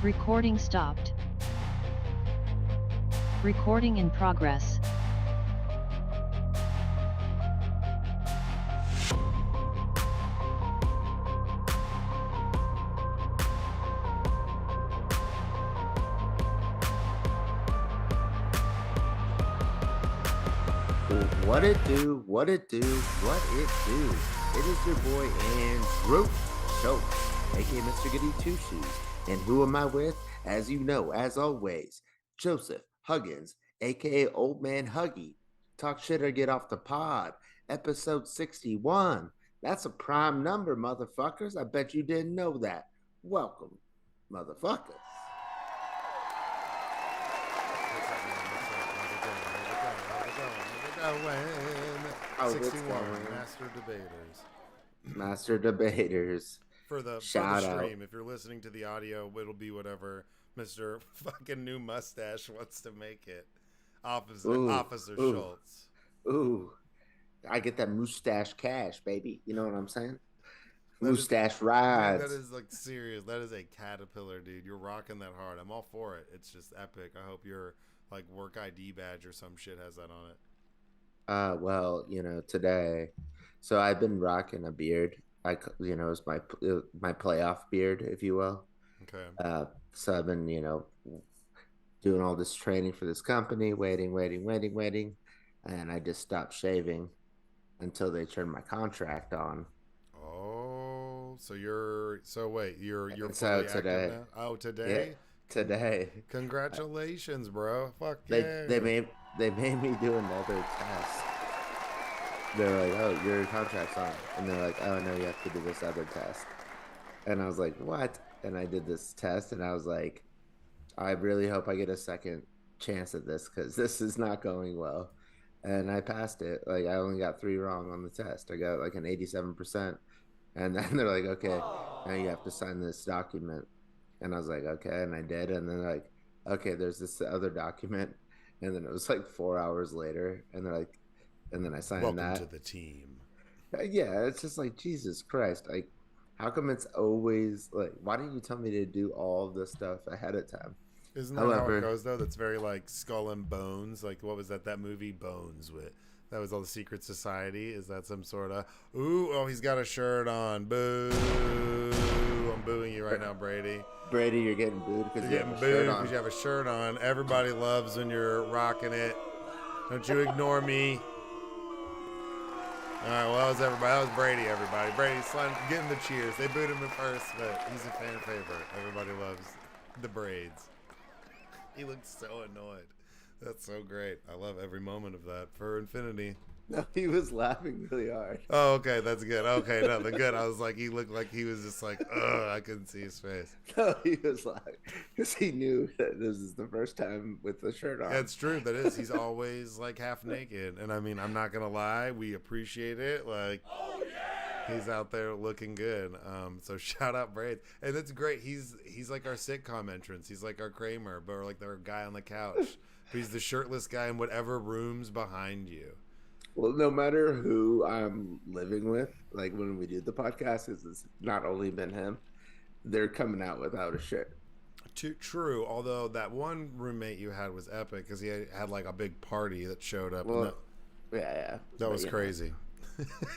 Recording stopped. Recording in progress. What it do, what it do, what it do. It is your boy Andrew Schultz, aka Mr. Goody Two Shoes. And who am I with? As you know, as always, Joseph Huggins, aka Old Man Huggie. Talk shit or get off the pod. Episode 61. That's a prime number, motherfuckers. I bet you didn't know that. Welcome, motherfuckers. Oh, 61 Master Debaters. Master Debaters. For the Shout stream, out. if you're listening to the audio, it'll be whatever Mr. fucking New Mustache wants to make it. Officer Schultz. Ooh, I get that mustache cash, baby. You know what I'm saying? Mustache rides. That is like serious. That is a caterpillar, dude. You're rocking that hard. I'm all for it. It's just epic. I hope your like work ID badge or some shit has that on it. Well, today, so I've been rocking a beard. It's my playoff beard, if you will. Okay. So I've been, doing all this training for this company, waiting, and I just stopped shaving until they turned my contract on. Oh, you're So fully today. active now? Oh, today? Yeah, today. Congratulations, bro. Fuck yeah. They made me do another test. They're like, "Oh, your contract's on," and they're like, "Oh no, you have to do this other test." And I was like, "What?" And I did this test, and I was like, "I really hope I get a second chance at this because this is not going well." And I passed it. Like I only got 3 wrong on the test. I got like an 87%. And then they're like, "Okay, now you have to sign this document." And I was like, "Okay," and I did. And then they're like, "Okay, there's this other document." And then it was like 4 hours later, and they're like, and then I signed Welcome that. to the team. Yeah, it's just like Jesus Christ. Like, how come it's always like? Why didn't you tell me to do all this stuff ahead of time? Isn't that how it goes though? That's very like Skull and Bones. Like what was that movie Bones with? That was all the Secret Society. Is that some sort of he's got a shirt on. Boo! I'm booing you right now, Brady. Brady, you're getting booed because you have a shirt on. Everybody loves when you're rocking it. Don't you ignore me. All right, well, that was everybody. That was Brady, everybody. Brady's getting the cheers. They booed him at first, but he's a fan favorite. Everybody loves the braids. He looks so annoyed. That's so great. I love every moment of that for infinity. No, he was laughing really hard. Oh, okay, that's good. Okay, no, the good. I was like, he looked like he was just like, ugh, I couldn't see his face. No, he was like, because he knew that this is the first time with the shirt on. That's true. That is. He's always like half naked, and I mean, I'm not gonna lie, we appreciate it. Like, oh yeah, he's out there looking good. So shout out Braid, and that's great. He's like our sitcom entrance. He's like our Kramer, but like our guy on the couch. But he's the shirtless guy in whatever room's behind you. Well, no matter who I'm living with, like when we do the podcast, it's not only been him, they're coming out without a shirt. True, although that one roommate you had was epic because he had like a big party that showed up. Well, yeah. That was crazy.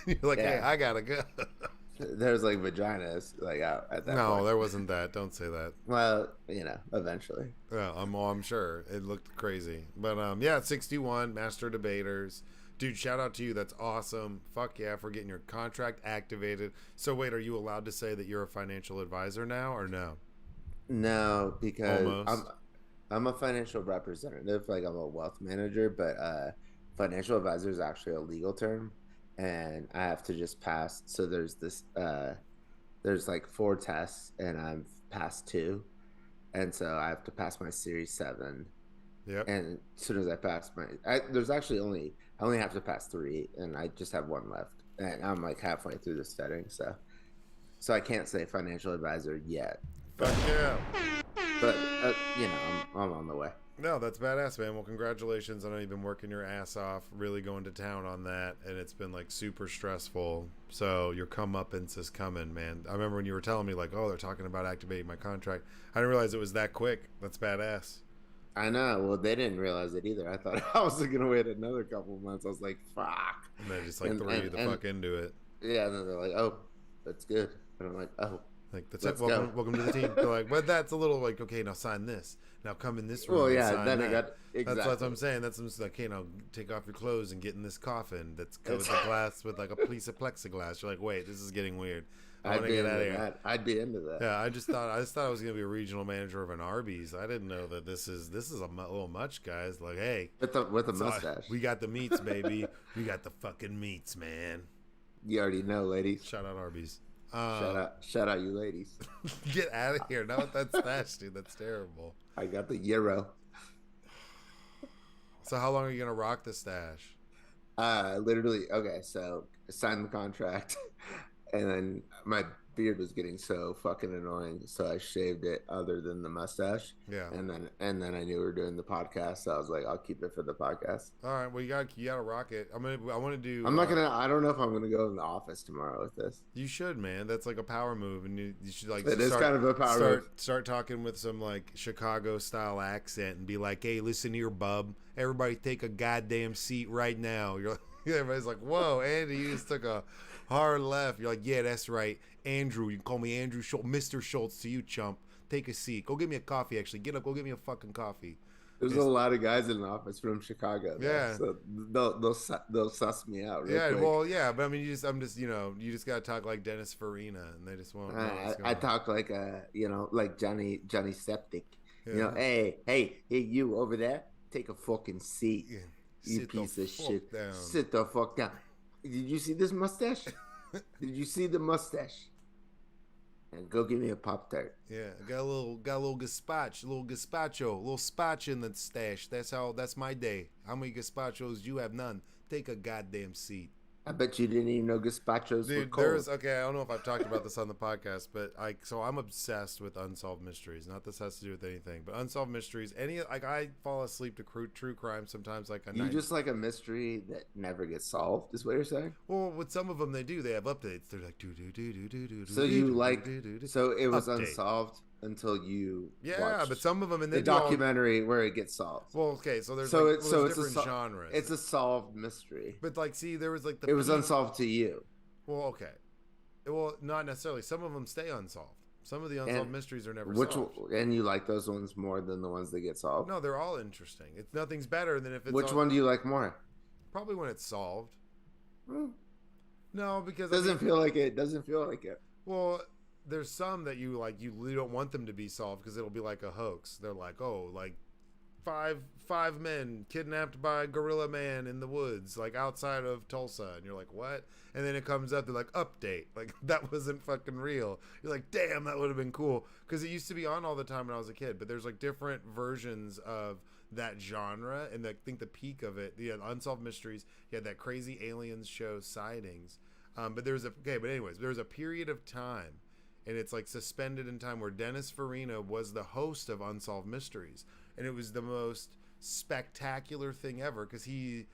You're like, hey, I gotta go. There's like vaginas like out at that point. No, there wasn't that. Don't say that. Well, eventually. Yeah, I'm sure. It looked crazy. But yeah, 61, Master Debaters. Dude, shout out to you. That's awesome. Fuck yeah for getting your contract activated. So wait, are you allowed to say that you're a financial advisor now or no? No, because I'm a financial representative. Like I'm a wealth manager, but financial advisor is actually a legal term, and I have to just pass. So there's this there's like 4 tests, and I've passed 2, and so I have to pass my Series 7. Yep. And as soon as I pass I only have to pass 3, and I just have 1 left, and I'm like halfway through the studying, so I can't say financial advisor yet. Fuck yeah. But I'm on the way. No, that's badass, man. Well, congratulations. I know you've been working your ass off, really going to town on that, and it's been like super stressful. So your comeuppance is coming, man. I remember when you were telling me like, oh, they're talking about activating my contract. I didn't realize it was that quick. That's badass. I know. Well, they didn't realize it either. I thought I was gonna wait another couple of months. I was like, "Fuck," And they just like throw you the fuck into it. yeah. And then they're like, "Oh, that's good," and I'm like, "Oh, Like that's it. let's go." Welcome to the team. They're like, but that's a little like, okay, now sign this. Now come in this room. Well, and yeah. sign Then that. I got exactly. That's what I'm saying. That's like, okay, now take off your clothes and get in this coffin that's covered with glass with like a piece of plexiglass. You're like, wait, this is getting weird. I want to get out of here. That. I'd be into that. Yeah, I just thought I was gonna be a regional manager of an Arby's. I didn't know that this is a little much, guys. Like, hey, With a mustache. we got the meats, baby. We got the fucking meats, man. You already know, ladies. Shout out Arby's. Shout out, you ladies. Get out of here! Not with that stash, dude. That's terrible. I got the euro. So how long are you gonna rock the stash? Literally. Okay, so I signed the contract, and then my beard was getting so fucking annoying, so I shaved it. Other than the mustache, Yeah. and then I knew we were doing the podcast, so I was like, I'll keep it for the podcast. All right. Well, you gotta rock it. I want to do. I'm not gonna. I don't know if I'm gonna go in the office tomorrow with this. You should, man. That's like a power move, and you should like. It is kind of a power move. Start talking with some like Chicago style accent and be like, "Hey, listen here, bub. Everybody, take a goddamn seat right now." You're like, everybody's like, "Whoa, Andy, you just took a hard left." You're like, "Yeah, that's right, Andrew. You can call me Andrew Schultz, Mr. Schultz to you, chump. Take a seat. Go get me a coffee. Actually, get up. Go get me a fucking coffee." There's a lot of guys in the office from Chicago. Though, Yeah. so they'll suss me out. Real Yeah, quick. well, yeah, but I mean, you just gotta talk like Dennis Farina, and they just won't. know what's going I on. talk like like Johnny Septic. Yeah. You know, hey, you over there, take a fucking seat. Yeah. You Sit the piece of fuck shit. down. Sit the fuck down. Did you see this mustache? Did you see the mustache? And go give me a Pop Tart. Yeah, got a little gazpacho, a little spatch in the stash. That's my day. How many gazpachos? You have none. Take a goddamn seat. I bet you didn't even know gazpachos were Dude, cold. I don't know if I've talked about this on the podcast, but I'm obsessed with unsolved mysteries. Not this has to do with anything, but unsolved mysteries. I fall asleep to true crime sometimes. Like a You night. just like a mystery that never gets solved, is what you're saying? Well, with some of them they do. They have updates. They're like do do do do do do. So you like, do. so it was Update. unsolved until you Yeah, watched but some of them and the they do all- documentary where it gets solved. Well, okay, so there's So like, it's there's so different genres. It's a solved mystery. But like, see, there was like It was peak- unsolved to you. Well, okay. Well, not necessarily. Some of them stay unsolved. Some of the unsolved And mysteries are never Which solved. and you like those ones more than the ones that get solved? No, they're all interesting. It's nothing's better than if it's Which one do you like more? Probably when it's solved. Hmm. No, because Doesn't feel like it. Doesn't feel like it. well, there's some that you like. You don't want them to be solved because it'll be like a hoax. They're like, oh, like five men kidnapped by Gorilla Man in the woods, like outside of Tulsa, and you're like, what? And then it comes up, they're like, update, like that wasn't fucking real. You're like, damn, that would have been cool because it used to be on all the time when I was a kid. But there's like different versions of that genre, and I think the peak of it, the unsolved mysteries. You had that crazy aliens show Sightings, but there was a period of time. And it's like suspended in time where Dennis Farina was the host of Unsolved Mysteries. And it was the most spectacular thing ever because he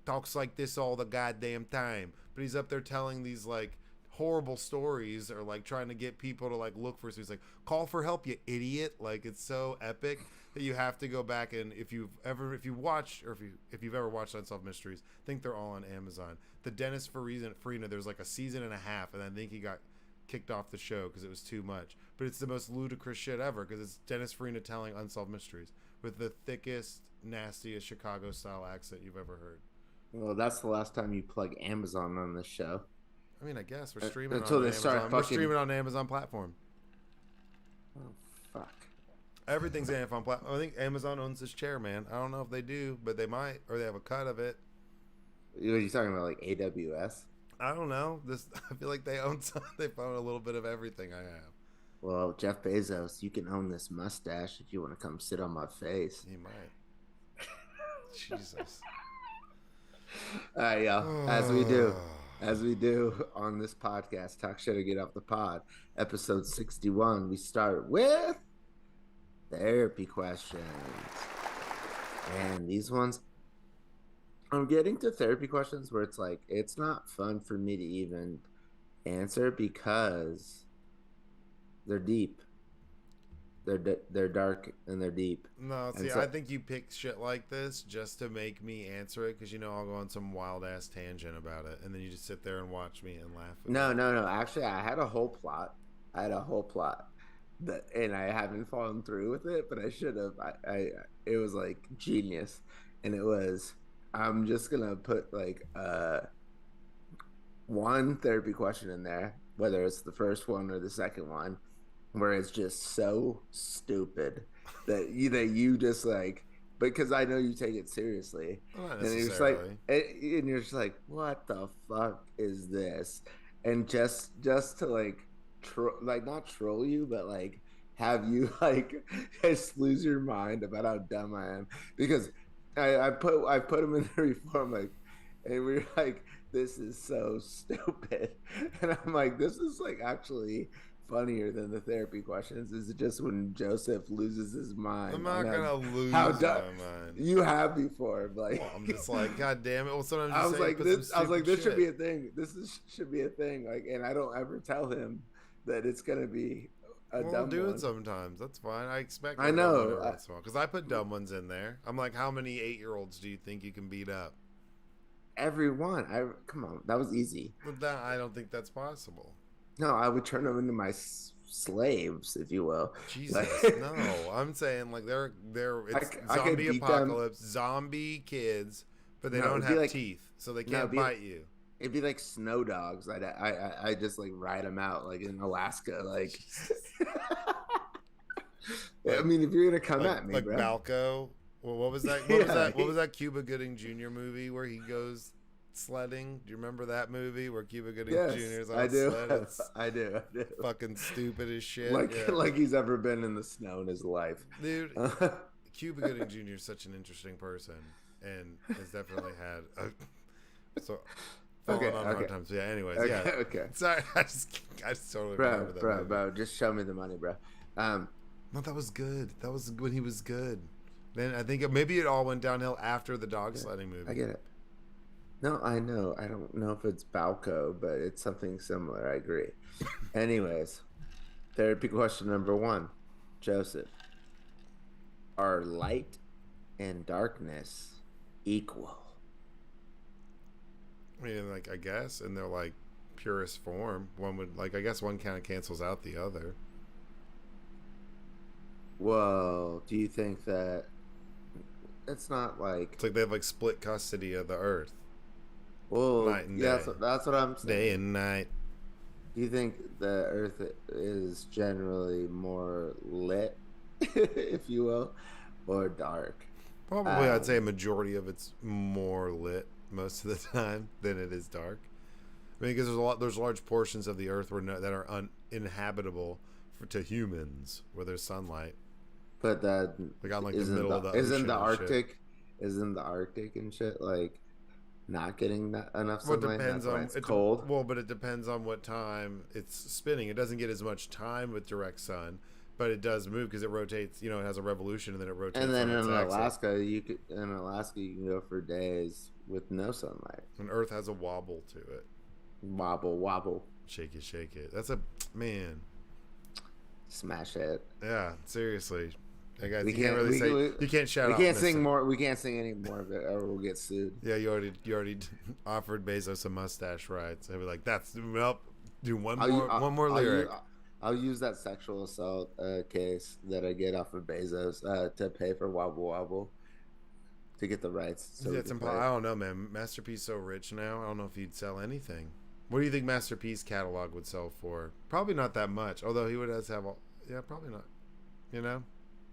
talks like this all the goddamn time. But he's up there telling these like horrible stories or like trying to get people to like look for. So he's like, call for help, you idiot. Like it's so epic that you have to go back and if you've ever watched Unsolved Mysteries, I think they're all on Amazon. The Dennis Farina, there's like a season and a half, and I think he got kicked off the show because it was too much. But it's the most ludicrous shit ever because it's Dennis Farina telling unsolved mysteries with the thickest, nastiest Chicago style accent you've ever heard. Well, that's the last time you plug Amazon on this show. I mean, I guess we're streaming Until on they Amazon. start We're fucking- streaming on the Amazon platform. Oh fuck! Everything's Amazon platform. I think Amazon owns this chair, man. I don't know if they do, but they might, or they have a cut of it. What are you talking about, like AWS? I don't know. I feel like they own some. They own a little bit of everything I have. Well, Jeff Bezos, you can own this mustache if you want to come sit on my face. He might. Jesus. All right, y'all. As we do on this podcast, Talk Shit or Get Off the Pod, episode 61, we start with therapy questions. And these ones, I'm getting to therapy questions where it's like, it's not fun for me to even answer because they're deep. They're dark and they're deep. No, And see, so I think you pick shit like this just to make me answer it because you know I'll go on some wild ass tangent about it, and then you just sit there and watch me and laugh at no, it. no, no. Actually, I had a whole plot. I had a whole plot that, and I haven't followed through with it, but I should have. It was like genius, and it was. I'm just gonna put like one therapy question in there, whether it's the first one or the second one, where it's just so stupid that you just like, because I know you take it seriously, Well, not and you're just like, necessarily. and you're just like, what the fuck is this? And just to like, like not troll you, but like have you like just lose your mind about how dumb I am because I put him in the reform like, and we're like, this is so stupid, and I'm like, this is like actually funnier than the therapy questions. Is it just when Joseph loses his I'm mind not on gonna how lose dumb my mind. you have before? Like, Well, I'm just like, God damn it. Well, sometimes you I was say like, put some this. I was like, stupid this should be shit. a thing. Should be a thing. Like, and I don't ever tell him that it's gonna be a Well, I'll dumb do it one. sometimes. That's fine. I expect I a dumb one know. every once in a while because I put dumb ones in there. I'm like, how many 8-year-olds do you think you can beat up? Everyone. I come on. That was easy. But that I don't think that's possible. No, I would turn them into my slaves, if you will. Like, Jesus, no. I'm saying like it's I could zombie beat them. apocalypse, zombie kids, but they No, don't it'd be have like teeth, so they no, can't bite you. it'd be like snow dogs. I just like ride them out like in Alaska. Like, Jesus. I Like mean, if you're gonna come at me, like bro. Balco. Well, what was that? Yeah, What was that Cuba Gooding Jr. movie where he goes sledding? Do you remember that movie where Cuba Gooding Jr. yes, is on I a do. sled? It's I do. I do. fucking stupid as shit. Like, Yeah, like he's ever been in the snow in his life. dude. Cuba Gooding Jr. is such an interesting person and has definitely had a so Okay, fallen on hard okay, times. Yeah. Anyways, okay, yeah. okay, Sorry, I just totally bro, remember that bro, movie. bro. Just show me the money, bro. Um, No, that was good. That was when he was good. Then I think maybe it all went downhill after the dog yeah, sledding movie. I get it. No, I know. I don't know if it's Balco, but it's something similar. I agree. Anyways, therapy question number one, Joseph. Are light and darkness equal? I mean, like I guess in their like purest form, one would like I guess one kind of cancels out the other. Well, do you think that it's not like, It's like they have like split custody of the earth, well, night and yeah, day, that's what I'm day saying. and night. Do you think the Earth is generally more lit, if you will, or dark? Probably, I'd say a Um, majority of it's more lit most of the time than it is dark. I mean, because there's large portions of the Earth that are uninhabitable to humans, where there's sunlight. but that Like on like the isn't middle the of the isn't ocean the and shit. Arctic, isn't the Arctic and shit like not getting that enough Well, it sunlight? And depends that's why on it's cold. well, but it depends on what time it's spinning. It doesn't get as much time with direct sun, but it does move because it rotates. You know, it has a revolution and then it And rotates then on in its axis. Alaska, you can go for days with no sunlight. And Earth has a wobble to it. Wobble, wobble, Shake it, shake it. That's a man. smash it. Yeah, seriously. Hey guys, We you can't can't. really say you can't shout We out. can't sing Mister. more. We can't sing any more of it, or we'll get sued. Yeah, you already offered Bezos a mustache rights. I'd be like, that's well, do one more lyric. I'll use that sexual assault case that I get off of Bezos to pay for Wobble Wobble to get the rights. So Yeah, we it's can play I it. don't know, man. Masterpiece so rich now. I don't know if he'd sell anything. What do you think Masterpiece catalog would sell for? Probably not that much. Although he would have all. Yeah, probably not. You know,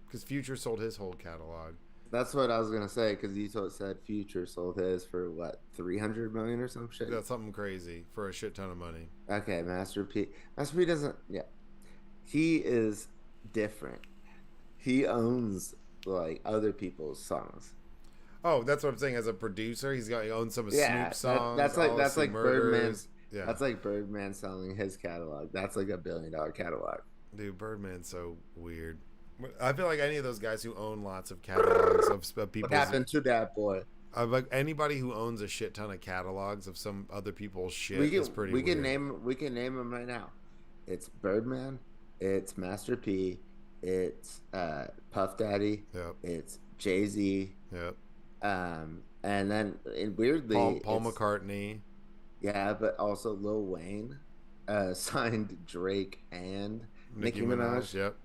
because Future sold his whole catalog. That's what I was gonna say because said Future sold his for what 300 million or some shit. That's something crazy for a shit ton of money. Okay, Master P doesn't. Yeah, he is different. He owns like other people's songs. Oh, that's what I'm saying. As a producer, he owns some of Yeah, Snoop songs. that's Odyssey like Birdman's. Murders. Yeah, That's like Birdman selling his catalog. That's like $1 billion catalog. dude, Birdman's so weird. I feel like any of those guys who own lots of catalogs of What people's, happened to that boy? like anybody who owns a shit ton of catalogs of some other people's We shit is can pretty we can weird. name them right now. It's Birdman. It's Master P. It's Puff Daddy. Yep. It's Jay Z. Yep. And then weirdly, Paul it's McCartney. yeah, but also Lil Wayne signed Drake and Nicki Nicki Minaj. Minaj. Yep.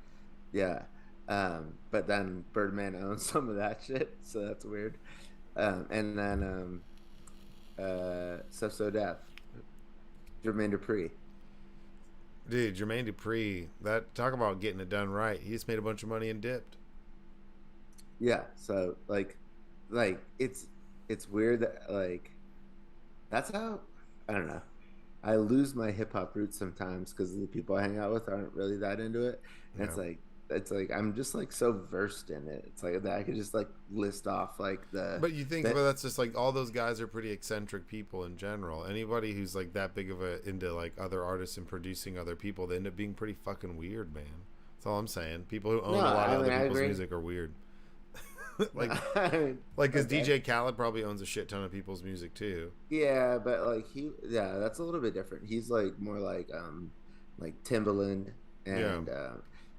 Yeah. But then Birdman owns some of that shit, so that's weird. And then So Deaf, Jermaine Dupri. Dude, Jermaine Dupri, that talk about getting it done right. He just made a bunch of money and dipped. Yeah, so like it's weird that like that's how I don't know. I lose my hip hop roots sometimes because the people I hang out with aren't really that into it. And Yeah. it's like I'm just like so versed in it. It's like that I could just like list off like But you think, the but that's just like all those guys are pretty eccentric people in general. Anybody who's like that big of a into like other artists and producing other people, they end up being pretty fucking weird, man. That's all I'm saying. People who own no, a lot I of mean other I people's agree. music are weird. like, I mean, like, cause okay. DJ Khaled probably owns a shit ton of people's music too. Yeah, but like yeah, that's a little bit different. He's like more like Timbaland Yeah,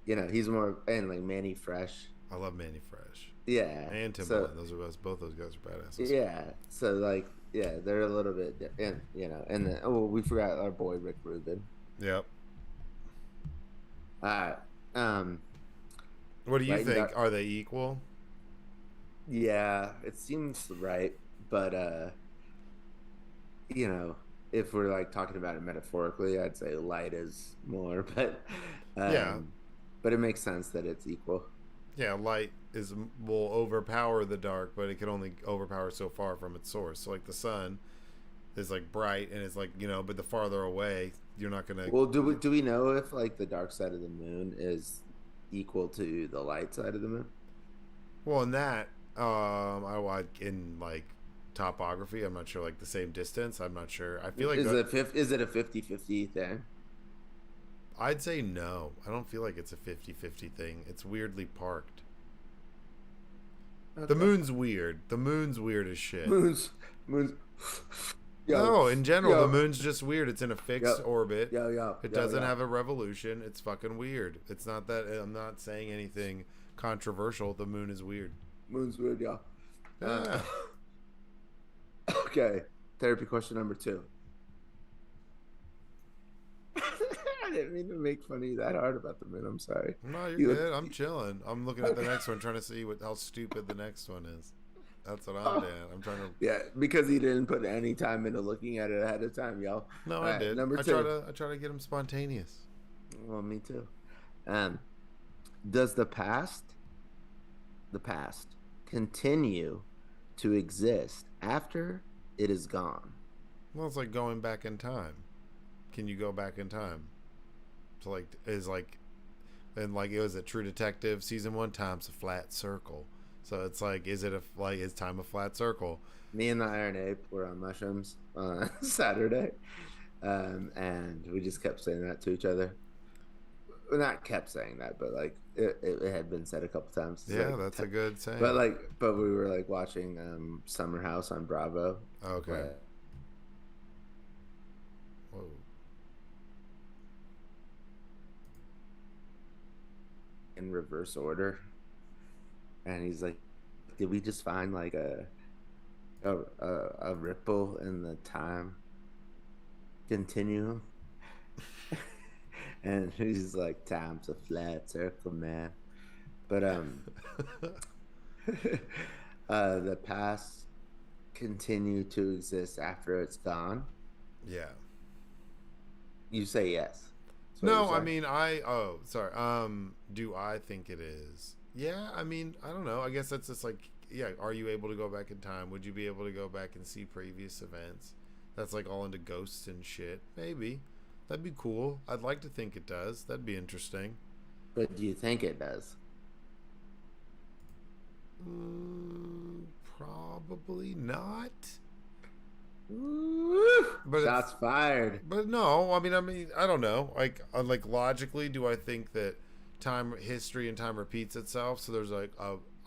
and he's more and like Manny Fresh. I love Manny Fresh Yeah. and So Timbaland. Those are both those guys are badasses. yeah, so like yeah, they're a little bit and and then oh we forgot our boy Rick Rubin. Yep. All right. What do you Right, think? Are they equal? yeah, it seems right, but you know, if we're like talking about it metaphorically, I'd say light is more, Yeah. but it makes sense that it's equal. Yeah, light will overpower the dark, but it can only overpower so far from its source. So like the sun is like bright and it's like, but the farther away, you're not gonna. Well, do we know if like the dark side of the moon is equal to the light side of the moon? Well, in that, in like topography, I'm not sure. Like the same distance, I'm not sure. I feel like Is it a 50-50 thing? I'd say no. I don't feel like it's a 50-50 thing. It's weirdly parked. Okay. The moon's weird. The moon's weird as shit. Moons. No, in general, yo, the moon's just weird. It's in a fixed orbit. yo. It doesn't have a revolution. It's fucking weird. It's not that I'm not saying anything controversial. The moon is weird. Moon's weird, y'all. Yeah. Okay. Therapy question number 2. I didn't mean to make fun of you that hard about the moon. I'm sorry. No, you're good. I'm chilling. I'm looking at the next one, trying to see how stupid the next one is. That's what I'm doing. I'm trying to. Yeah, because he didn't put any time into looking at it ahead of time, y'all. No, All I right, did. Number I 2. try to get them spontaneous. Well, me too. Does the past continue to exist after it is gone? Well, it's like going back in time. Can you go back in time? So like and like it was a True Detective season 1 time's a flat circle. So it's like, is time a flat circle? Me and the Iron Ape were on mushrooms on Saturday, and we just kept saying that to each other. Well, not kept saying that, but like it had been said a couple times. It's Yeah, like, that's a good saying. but we were like watching Summer House on Bravo. Okay. where- Whoa. in reverse order, and he's like, "Did we just find like a ripple in the time continuum?" And he's like, "Time's a flat circle, man." But the past continue to exist after it's gone. Yeah. You say yes. That's what No, you're I saying. mean sorry. Do I think it is? Yeah, I mean, I don't know. I guess that's just like, yeah, are you able to go back in time? Would you be able to go back and see previous events? That's like all into ghosts and shit. Maybe. That'd be cool. I'd like to think it does. That'd be interesting. But do you think it does? Probably not. Woo! But Shots fired. But no, I mean, I don't know. Like logically, do I think that time history and time repeats itself. So there's like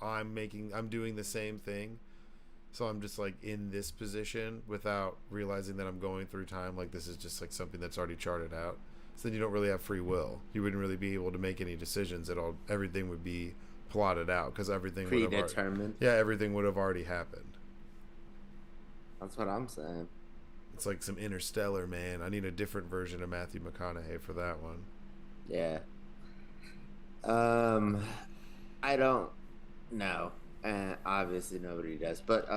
I'm doing the same thing. So I'm just like in this position without realizing that I'm going through time. Like this is just like something that's already charted out. So then you don't really have free will. You wouldn't really be able to make any decisions at all. Everything would be plotted out because everything would have Predetermined. everything would have already happened. That's what I'm saying. It's like some Interstellar, man. I need a different version of Matthew McConaughey for that one. Yeah. I don't know. And obviously nobody does. But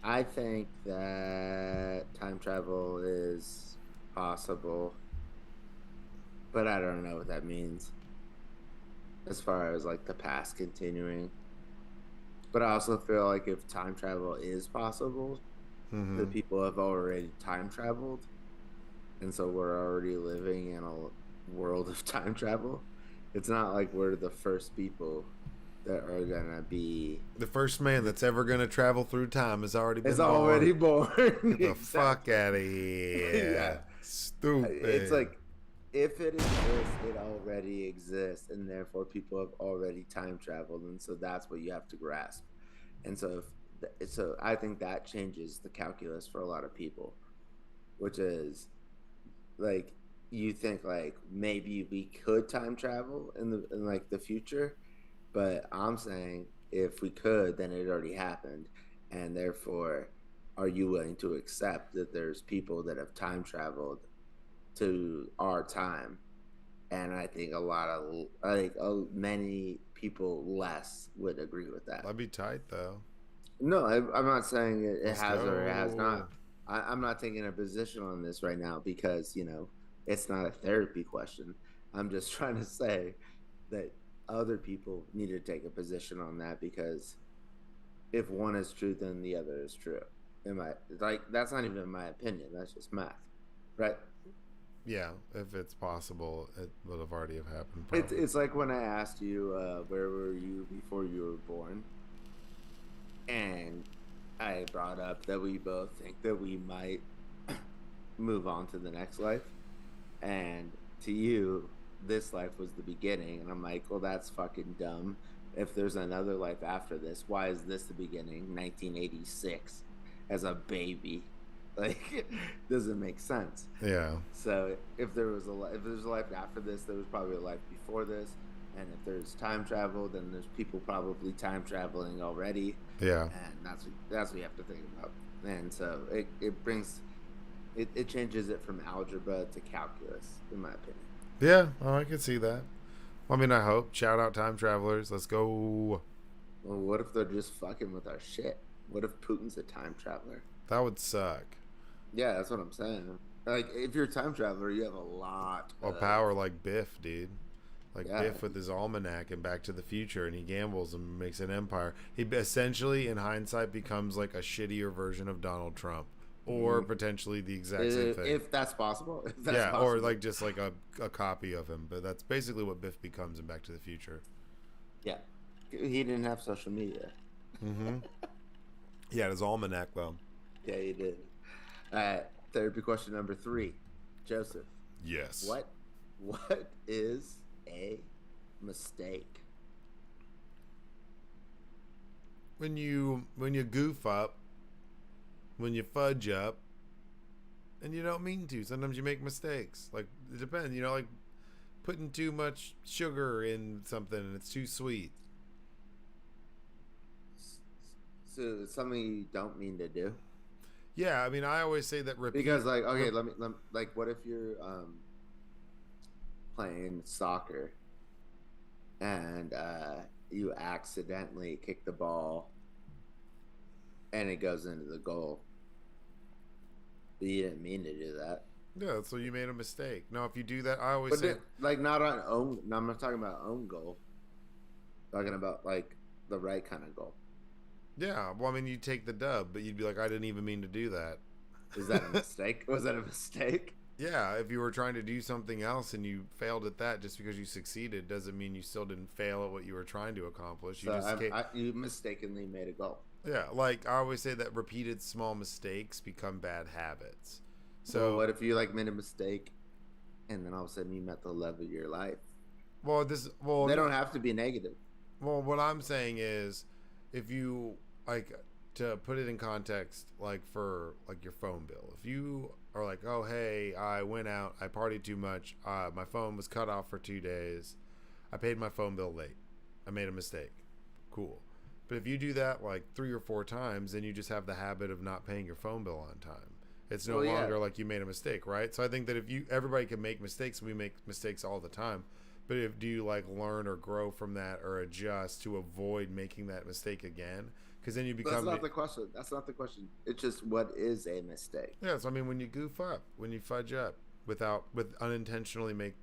I think that time travel is possible. But I don't know what that means. As far as like the past continuing. But I also feel like if time travel is possible, the people have already time traveled. And so we're already living in a world of time travel. It's not like we're the first people that are gonna be. The first man that's ever gonna travel through time has already been It's already born. Get the fuck out of here. Yeah. Stupid. It's like if it exists, it already exists, and therefore people have already time traveled, and so that's what you have to grasp. And so, so I think that changes the calculus for a lot of people, which is like you think like maybe we could time travel in like the future, but I'm saying if we could, then it already happened, and therefore, are you willing to accept that there's people that have time traveled to our time? And I think many people less would agree with that. That'd be tight though. No, I'm not saying it Let's has or it has go. not. I'm not taking a position on this right now because, it's not a therapy question. I'm just trying to say that other people need to take a position on that because if one is true, then the other is true. That's not even my opinion. That's just math, right? Yeah, if it's possible, it would have already have happened. It's like when I asked you, where were you before you were born? And I brought up that we both think that we might move on to the next life. And to you, this life was the beginning. And I'm like, well, that's fucking dumb. If there's another life after this, why is this the beginning? 1986 as a baby. Like, doesn't make sense. Yeah. So if there's a life after this, there was probably a life before this, and if there's time travel, then there's people probably time traveling already. Yeah. And that's what you have to think about. And so it changes it from algebra to calculus, in my opinion. Yeah. Oh, I can see that. I mean, I hope. Shout out time travelers. Let's go. Well, what if they're just fucking with our shit? What if Putin's a time traveler? That would suck. Yeah, that's what I'm saying. Like, if you're a time traveler, you have a lot of power, like Biff, dude. Like Yeah. Biff with his almanac and Back to the Future, and he gambles and makes an empire. He essentially, in hindsight, becomes like a shittier version of Donald Trump, or potentially the exact same thing. If that's possible. If that's Yeah, possible. or like just like a copy of him. But that's basically what Biff becomes in Back to the Future. Yeah. He didn't have social media. Mm-hmm. He had his almanac, though. Yeah, he did. Therapy question number 3. Joseph. Yes. What is a mistake? When you goof up, when you fudge up, and you don't mean to. Sometimes you make mistakes. Like, it depends. Like putting too much sugar in something and it's too sweet. So it's something you don't mean to do. Yeah, I mean, I always say that Because like, okay, let me like, what if you're playing soccer and you accidentally kick the ball and it goes into the goal, but you didn't mean to do that. Yeah, so you made a mistake. No, if you do that, I always say like not on own. No, I'm not talking about own goal. I'm talking about like the right kind of goal. Yeah, well, I mean, you take the dub, but you'd be like, I didn't even mean to do that. Is that a mistake? Was that a mistake? Yeah, if you were trying to do something else and you failed at that, just because you succeeded doesn't mean you still didn't fail at what you were trying to accomplish. You you mistakenly made a goal. Yeah, like I always say that repeated small mistakes become bad habits. So what if you like made a mistake and then all of a sudden you met the love of your life. Well, They don't have to be negative. well, what I'm saying is, if you like to put it in context, like for like your phone bill, if you are like, oh hey, I went out, I partied too much, my phone was cut off for 2 days, I paid my phone bill late, I made a mistake, cool. But if you do that like 3 or 4 times, then you just have the habit of not paying your phone bill on time. It's no Well, yeah. longer like you made a mistake, right? So I think that if you everybody can make mistakes, we make mistakes all the time. But if do you like learn or grow from that or adjust to avoid making that mistake again? Because then you That's become not the question. That's not the question. It's just what is a mistake. yeah. So I mean, when you goof up, when you fudge up, with unintentionally make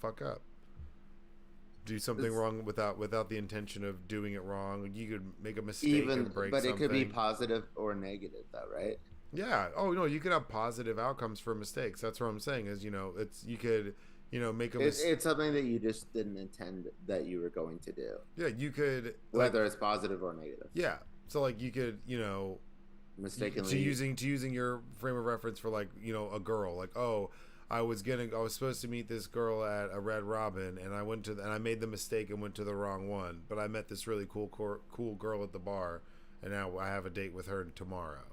fuck up, do something It's wrong without the intention of doing it wrong. You could make a mistake even, and break but it something. could be positive or negative, though, right? Yeah. Oh no, you could have positive outcomes for mistakes. That's what I'm saying. Is it's you could make a mistake. It's something that you just didn't intend that you were going to do, Yeah, you could whether it's positive or negative. yeah. So like you could Mistakenly. to using your frame of reference for like a girl like oh I was supposed to meet this girl at a Red Robin and I made the mistake and went to the wrong one, but I met this really cool girl at the bar and now I have a date with her tomorrow.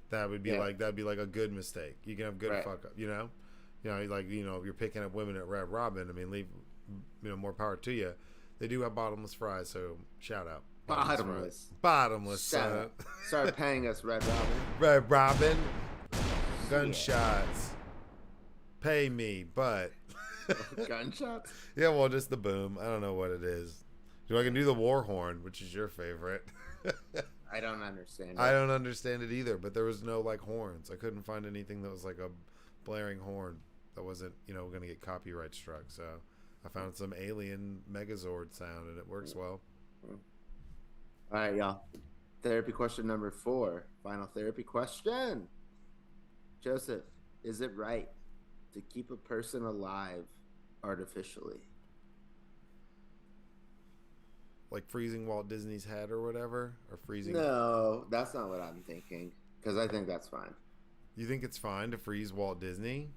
That'd be like a good mistake. You can have good Right. fuck up, like if you're picking up women at Red Robin. I mean, leave more power to you. They do have bottomless fries, so shout out. Bottomless. Bottomless. Shut up. Start paying us, Red Robin. Red Robin. Gunshots. Pay me, but Gunshots? yeah, well, just the boom. I don't know what it is. I can do the war horn, which is your favorite. I don't understand it. I don't understand it either, but there was no like horns. I couldn't find anything that was like a blaring horn that wasn't going to get copyright struck. So I found some alien Megazord sound, and it works well. All right, y'all. Therapy question number 4. Final therapy question. Joseph, is it right to keep a person alive artificially? Like freezing Walt Disney's head or whatever, or freezing. No, that's not what I'm thinking. Because I think that's fine. You think it's fine to freeze Walt Disney?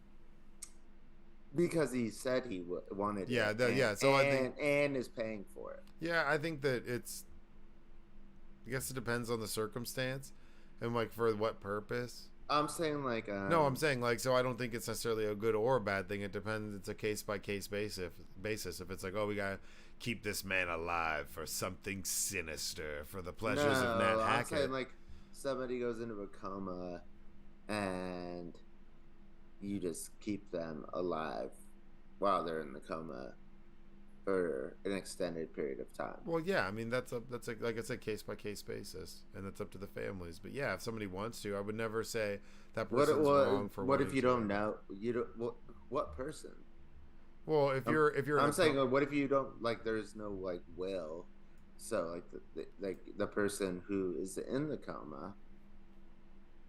Because he said he wanted Yeah, it. yeah. So I think and is paying for it. yeah, I think that it's. I guess it depends on the circumstance, and like for what purpose. I'm saying like No, I'm saying like so. I don't think it's necessarily a good or a bad thing. It depends. It's a case by case basis. If it's like, oh, we gotta keep this man alive for something sinister for the pleasures of Nat I'm Hackett. saying like somebody goes into a coma and you just keep them alive while they're in the coma for an extended period of time. Well, yeah, I mean that's like I said, case by case basis, and that's up to the families. But yeah, if somebody wants to, I would never say that person's wrong for. What if wanting you to. don't know? You don't. What person? Well, if you're. I'm saying, what if you don't like? There's no like will. So like the person who is in the coma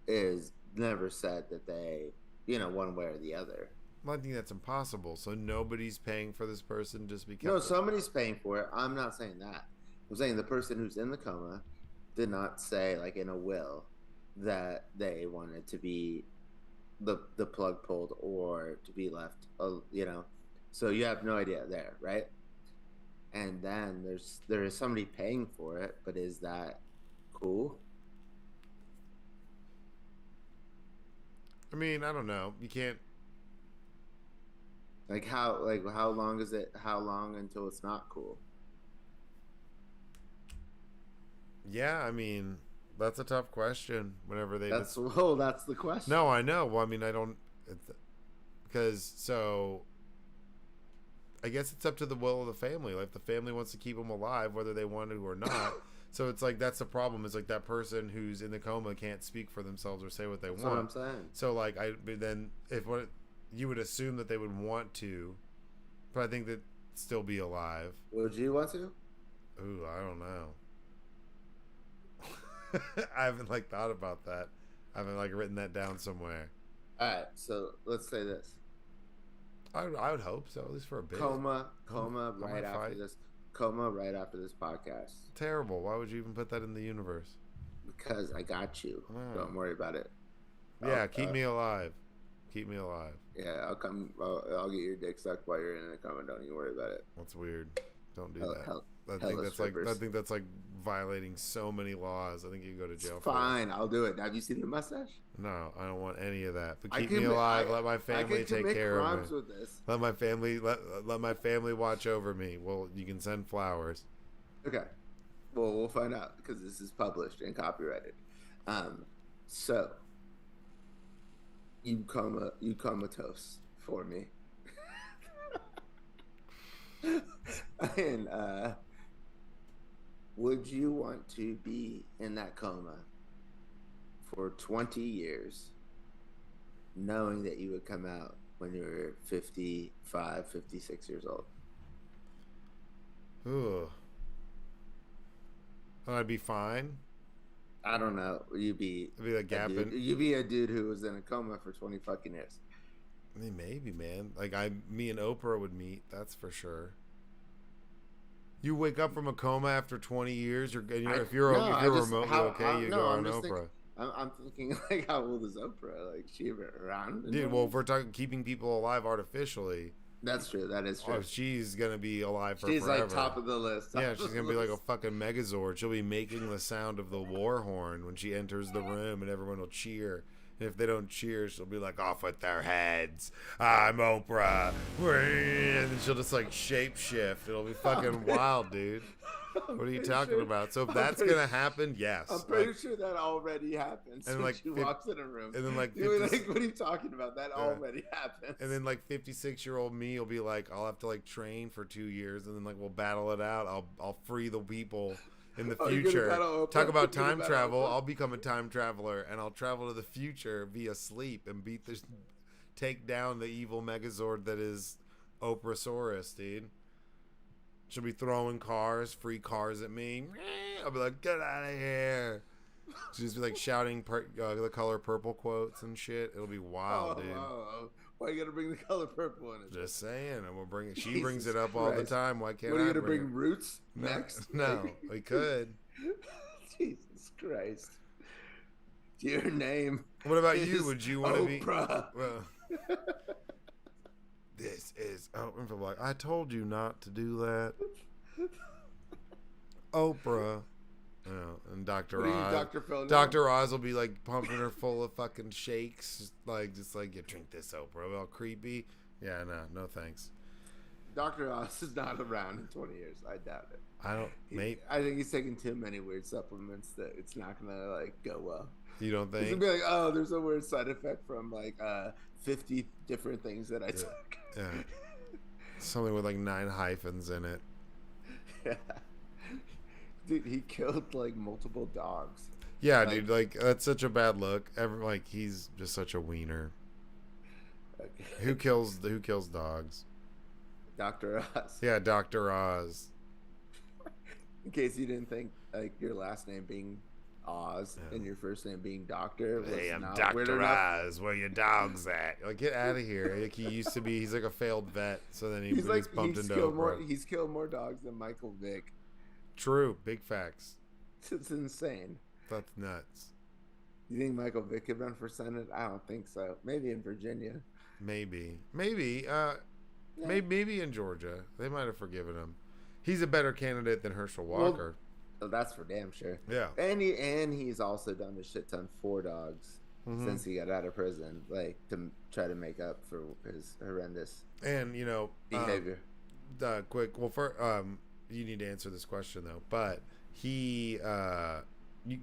is never said that they one way or the other. I think that's impossible. So nobody's paying for this person just because. No, somebody's paying for it. I'm not saying that. I'm saying the person who's in the coma did not say like in a will that they wanted to be the plug pulled or to be left. So you have no idea there, right? And then there is somebody paying for it, but is that cool? I mean, I don't know. You can't. How long is it? How long until it's not cool? Yeah, I mean, that's a tough question. Whenever they. That's the question. No, I know. Well, I mean, I don't. Because so. I guess it's up to the will of the family. Like, if the family wants to keep them alive, whether they want to or not. So it's like that's the problem. Is like that person who's in the coma can't speak for themselves or say what they want. That's what I'm saying. So like you would assume that they would want to, but I think that still be alive. Would you want to? Ooh, I don't know. I haven't thought about that. I haven't written that down somewhere. All right, so let's say this. I would hope so, at least for a bit. Coma right after this. Coma right after this podcast. Terrible. Why would you even put that in the universe? Because I got you. Don't worry about it. Yeah, keep me alive. Keep me alive. Yeah, I'll come. I'll get your dick sucked while you're in a coma. Don't you worry about it. That's weird. Don't do Hell, that. hell, I think hella that's like strippers. I think that's like violating so many laws. I think you can go to It's jail for fine. I'll do it. Have you seen the mustache? it. No, I don't want any of that. But I keep can me ma- alive. I- Let my I family can take commit care of crimes me. with this. Let my family watch over me. Well, you can send flowers. Okay. Well, we'll find out because this is published and copyrighted. So you comatose for me, and would you want to be in that coma for 20 years, knowing that you would come out when you were 55, 56 years old? Ooh. I'd be fine. I don't know. You'd be It'd be like gapping. You'd be a dude who was in a coma for 20 fucking years. I mean, maybe, man. Like me and Oprah would meet. That's for sure. You wake up from a coma after 20 years. If you're remotely okay, you go on Oprah. I'm thinking like, how old is Oprah? Like, she ever around? Dude, well, if we're talking keeping people alive artificially, that's true. That is true. oh, she's gonna be alive for she's forever. like top of the list. Yeah, she's gonna be like a fucking Megazord. She'll be making the sound of the war horn when she enters the room, and everyone will cheer. And if they don't cheer, she'll be like, "Off with their heads! I'm Oprah!" And then she'll just like shape shift. It'll be fucking wild, dude. What are you talking about? So if that's gonna happen, yes. I'm pretty sure that already happens. And when like she walks in a room. and then like, like, what are you talking about? That already happens. and then like 56-year-old me will be like, I'll have to like train for 2 years, and then like we'll battle it out. I'll free the people in the future. Talk about time travel. I'll become a time traveler, and I'll travel to the future via sleep and take down the evil Megazord that is Oprahsaurus, dude. She'll be throwing free cars at me. I'll be like, get out of here. She'll just be like shouting the color purple quotes and shit. It'll be wild, dude. Why you gotta bring the color purple in it? Just saying, and we'll bring it. She Jesus brings it up all the Christ. time. Why can't What are you I gonna bring it? roots next? No, we could. Jesus Christ. Your name. What about you? Would you want to be? Oprah. Well, this is Oprah. Like, I told you not to do that. Oprah. And Dr. Oz. Dr. Phil? Dr. Oz will be like pumping her full of fucking shakes. Just like, you drink this, Oprah. All creepy. Yeah, no thanks. Dr. Oz is not around in 20 years. I doubt it. I don't, mate. I think he's taking too many weird supplements that it's not gonna like go well. You don't think? He's gonna be like, oh, there's a weird side effect from like 50 different things that I took. Yeah. Something with like 9 hyphens in it. Yeah. Dude, he killed like multiple dogs. Yeah, dude, like that's such a bad look. He's just such a wiener. Okay. Who kills dogs? Dr. Oz. Yeah, Dr. Oz. In case you didn't think like your last name being Oz and your first name being Doctor. Hey, I'm Dr. Oz. Where your dog's at? Like, get out of here. Like, he's like a failed vet. So then he's bumped into Oprah. He's killed more dogs than Michael Vick. True. Big facts. It's insane. That's nuts. You think Michael Vick could run for Senate? I don't think so. Maybe in Virginia. Maybe. Maybe in Georgia. They might have forgiven him. He's a better candidate than Herschel Walker. Well, that's for damn sure. Yeah. And he's also done a shit ton for dogs since he got out of prison, like to try to make up for his horrendous behavior. You need to answer this question though. But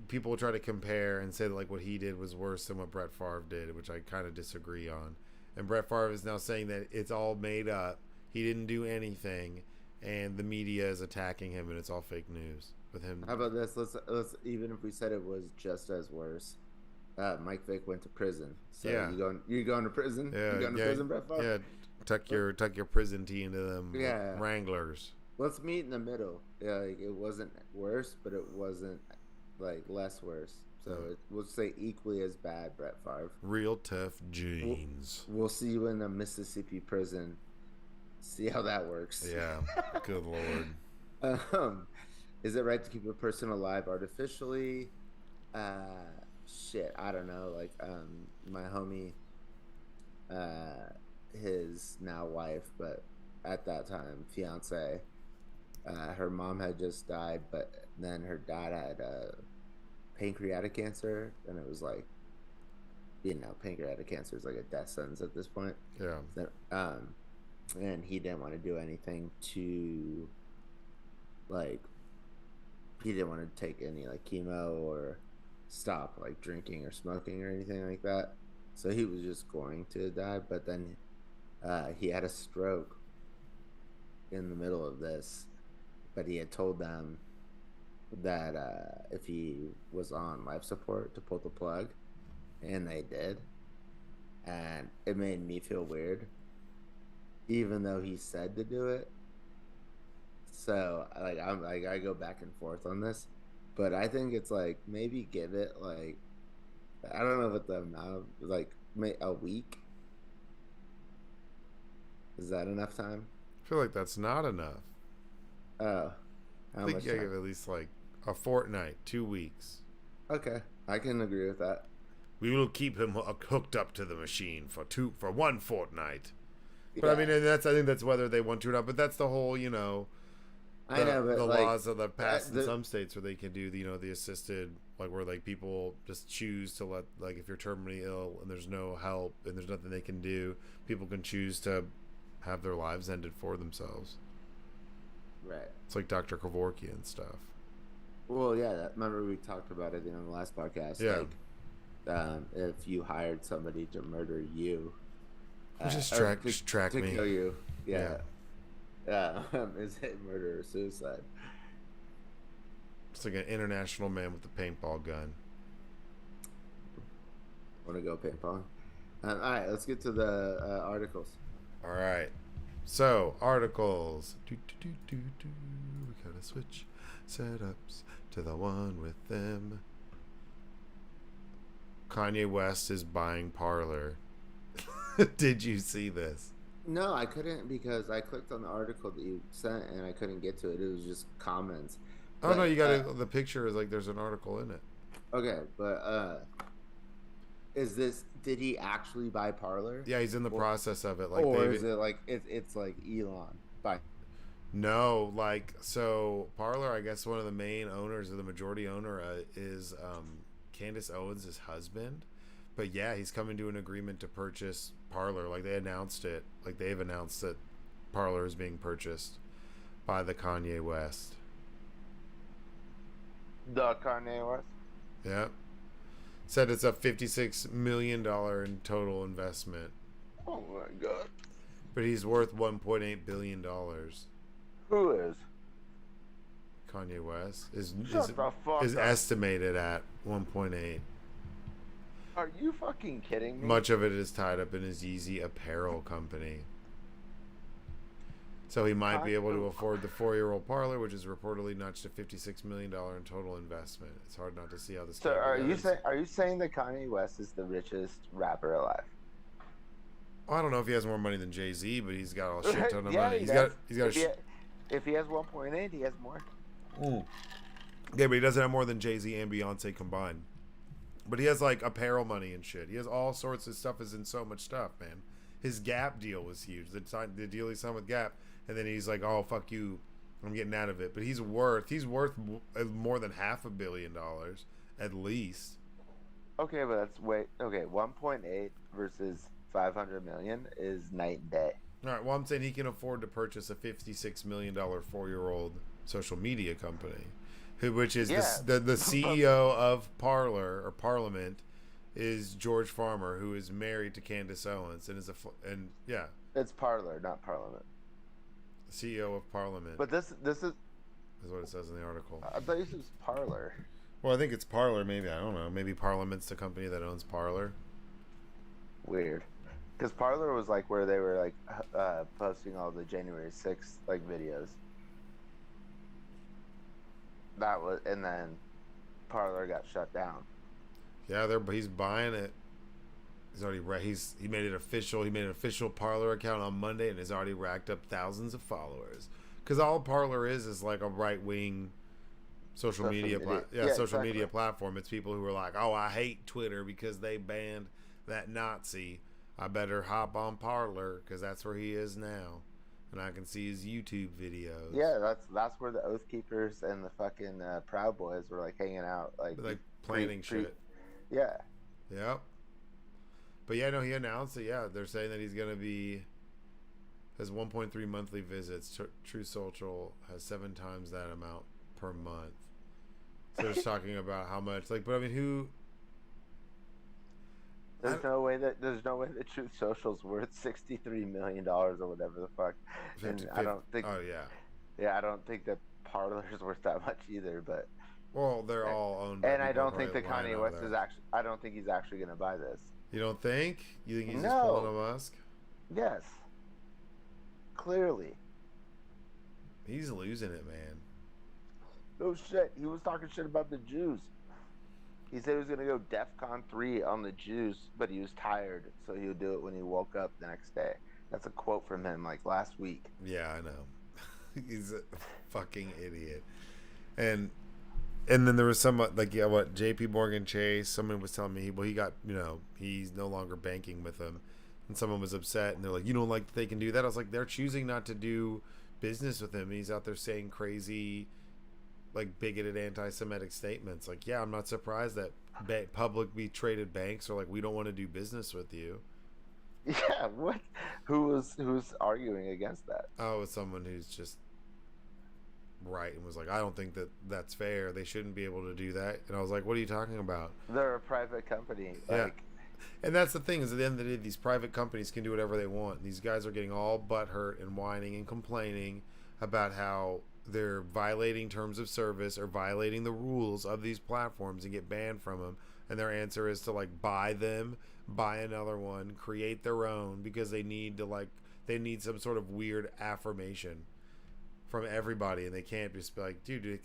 people will try to compare and say that like what he did was worse than what Brett Favre did, which I kind of disagree on. And Brett Favre is now saying that it's all made up. He didn't do anything, and the media is attacking him, and it's all fake news with him. How about this? Let's even if we said it was just as worse. Mike Vick went to prison. So yeah. You going to prison? Yeah, you going to prison, Brett Favre? Yeah. Tuck your prison tea into them Wranglers. Let's meet in the middle. Yeah, like, it wasn't worse, but it wasn't like less worse. So we'll say equally as bad, Brett Favre. Real tough jeans. We'll see you in a Mississippi prison. See how that works. Yeah. Good Lord. Is it right to keep a person alive artificially? Shit, I don't know. Like, my homie his now wife, but at that time fiance. Her mom had just died, but then her dad had pancreatic cancer, and it was like, pancreatic cancer is like a death sentence at this point. Yeah. So, and he didn't want to do anything to, like, he didn't want to take any like chemo or stop like drinking or smoking or anything like that. So he was just going to die, but then he had a stroke in the middle of this. But he had told them that if he was on life support to pull the plug, and they did, and it made me feel weird, even though he said to do it. So like I'm like I go back and forth on this, but I think it's like maybe give it like, I don't know what the amount of, like, a week. Is that enough time? I feel like that's not enough. Oh, I how think much you time? give at least like a fortnight, 2 weeks. Okay, I can agree with that. We will keep him hooked up to the machine for 1 fortnight. But Yeah, I mean, and I think that's whether they want to or not. But that's the whole, I know, but the like laws that have passed in the some states where they can do the assisted, like where like people just choose to let, like, if you're terminally ill and there's no help and there's nothing they can do, people can choose to have their lives ended for themselves. right. It's like Dr. Kevorkian and stuff. Well, yeah. Remember we talked about it in the last podcast. Yeah. Like, if you hired somebody to murder you, Just or track to me. kill you, yeah. Is it murder or suicide? It's like an international man with a paintball gun. Want to go ping pong? All right, let's get to the articles. All right. So, articles. We gotta switch setups to the one with them. Kanye West is buying Parler. Did you see this? No, I couldn't because I clicked on the article that you sent and I couldn't get to it. It was just comments. Oh, no, But you gotta. The picture is like there's an article in it. okay, but did he actually buy Parler? Yeah, he's in the Or, process of it. Like, or is it like it's like Elon buy? No, like, so Parler, I guess one of the main owners, or the majority owner, is Candace Owens' husband. But yeah, he's coming to an agreement to purchase Parler. Like, they announced it. Like, they've announced that Parler is being purchased by the Kanye West. The Kanye West? Yeah. Said it's a $56 million in total investment. Oh my god. But he's worth $1.8 billion. Who is? Kanye West Shut the fuck is up. estimated at 1.8. Are you fucking kidding me? Much of it is tied up in his Yeezy apparel company. So he might be able to afford the 4-year-old Parler, which is reportedly notched to $56 million in total investment. It's hard not to see how this. So are you saying that Kanye West is the richest rapper alive? I don't know if he has more money than Jay-Z, but he's got a shit ton of Yeah, money. he He's does. got If he has 1.8, he has more. Yeah, but he doesn't have more than Jay-Z and Beyonce combined. But he has like apparel money and shit. He has all sorts of stuff. Is in so much stuff, man. His Gap deal was huge. The deal he signed with Gap, and then he's like, "Oh, fuck you, I'm getting out of it." But he's worth more than $500 million at least. Okay, but that's 1.8 versus 500 million is night and day. All right. Well, I'm saying he can afford to purchase a $56 million 4-year-old social media company, which is the CEO of Parler or Parliament is George Farmer, who is married to Candace Owens and is It's Parler, not Parliament. CEO of Parliament. But this is what it says in the article. I thought this was Parler. Well, I think it's Parler. Maybe, I don't know. Maybe Parliament's the company that owns Parler. Weird. Because Parler was like where they were like posting all the January 6th like videos. That was, and then Parler got shut down. Yeah, he's buying it. He's already he made it official. He made an official Parler account on Monday and has already racked up thousands of followers. Because all Parler is like a right wing social media platform. It's people who are like, "Oh, I hate Twitter because they banned that Nazi." I better hop on Parlor because that's where he is now, and I can see his YouTube videos. Yeah, that's where the Oath Keepers and the fucking Proud Boys were like hanging out, like But like planning shit. yeah. Yep. But yeah, no, he announced it. Yeah, they're saying that he's gonna be has 1.3 monthly visits. True Social has 7 times that amount per month. So they're just talking about how much, like, but I mean, who? There's no way that Truth Social's worth $63 million or whatever the fuck, 50, and I don't think. Oh yeah. Yeah, I don't think that Parler's worth that much either. But Well, they're all owned by and I people don't think that probably lying Kanye over West there. is actually. I don't think he's actually gonna buy this. You don't think? You think he's just No. pulling a Musk? Yes. Clearly. He's losing it, man. No shit. He was talking shit about the Jews. He said he was gonna go DEFCON 3 on the Jews, but he was tired, so he would do it when he woke up the next day. That's a quote from him, like last week. Yeah, I know. He's a fucking idiot. And then there was some like, yeah, what, JP Morgan Chase, someone was telling me he got, he's no longer banking with them, and someone was upset, and they're like, you don't like that they can do that? I was like, they're choosing not to do business with him. He's out there saying crazy, like, bigoted anti-Semitic statements. Like, yeah, I'm not surprised that publicly traded banks are like, we don't want to do business with you. Yeah, what? Who's arguing against that? Oh, it's someone who's just right and was like, I don't think that that's fair. They shouldn't be able to do that. And I was like, what are you talking about? They're a private company. Yeah. Like, and that's the thing, is at the end of the day, these private companies can do whatever they want. These guys are getting all butthurt and whining and complaining about how they're violating terms of service or violating the rules of these platforms and get banned from them. And their answer is to, like, buy them, buy another one, create their own, because they need some sort of weird affirmation from everybody, and they can't just be like, dude,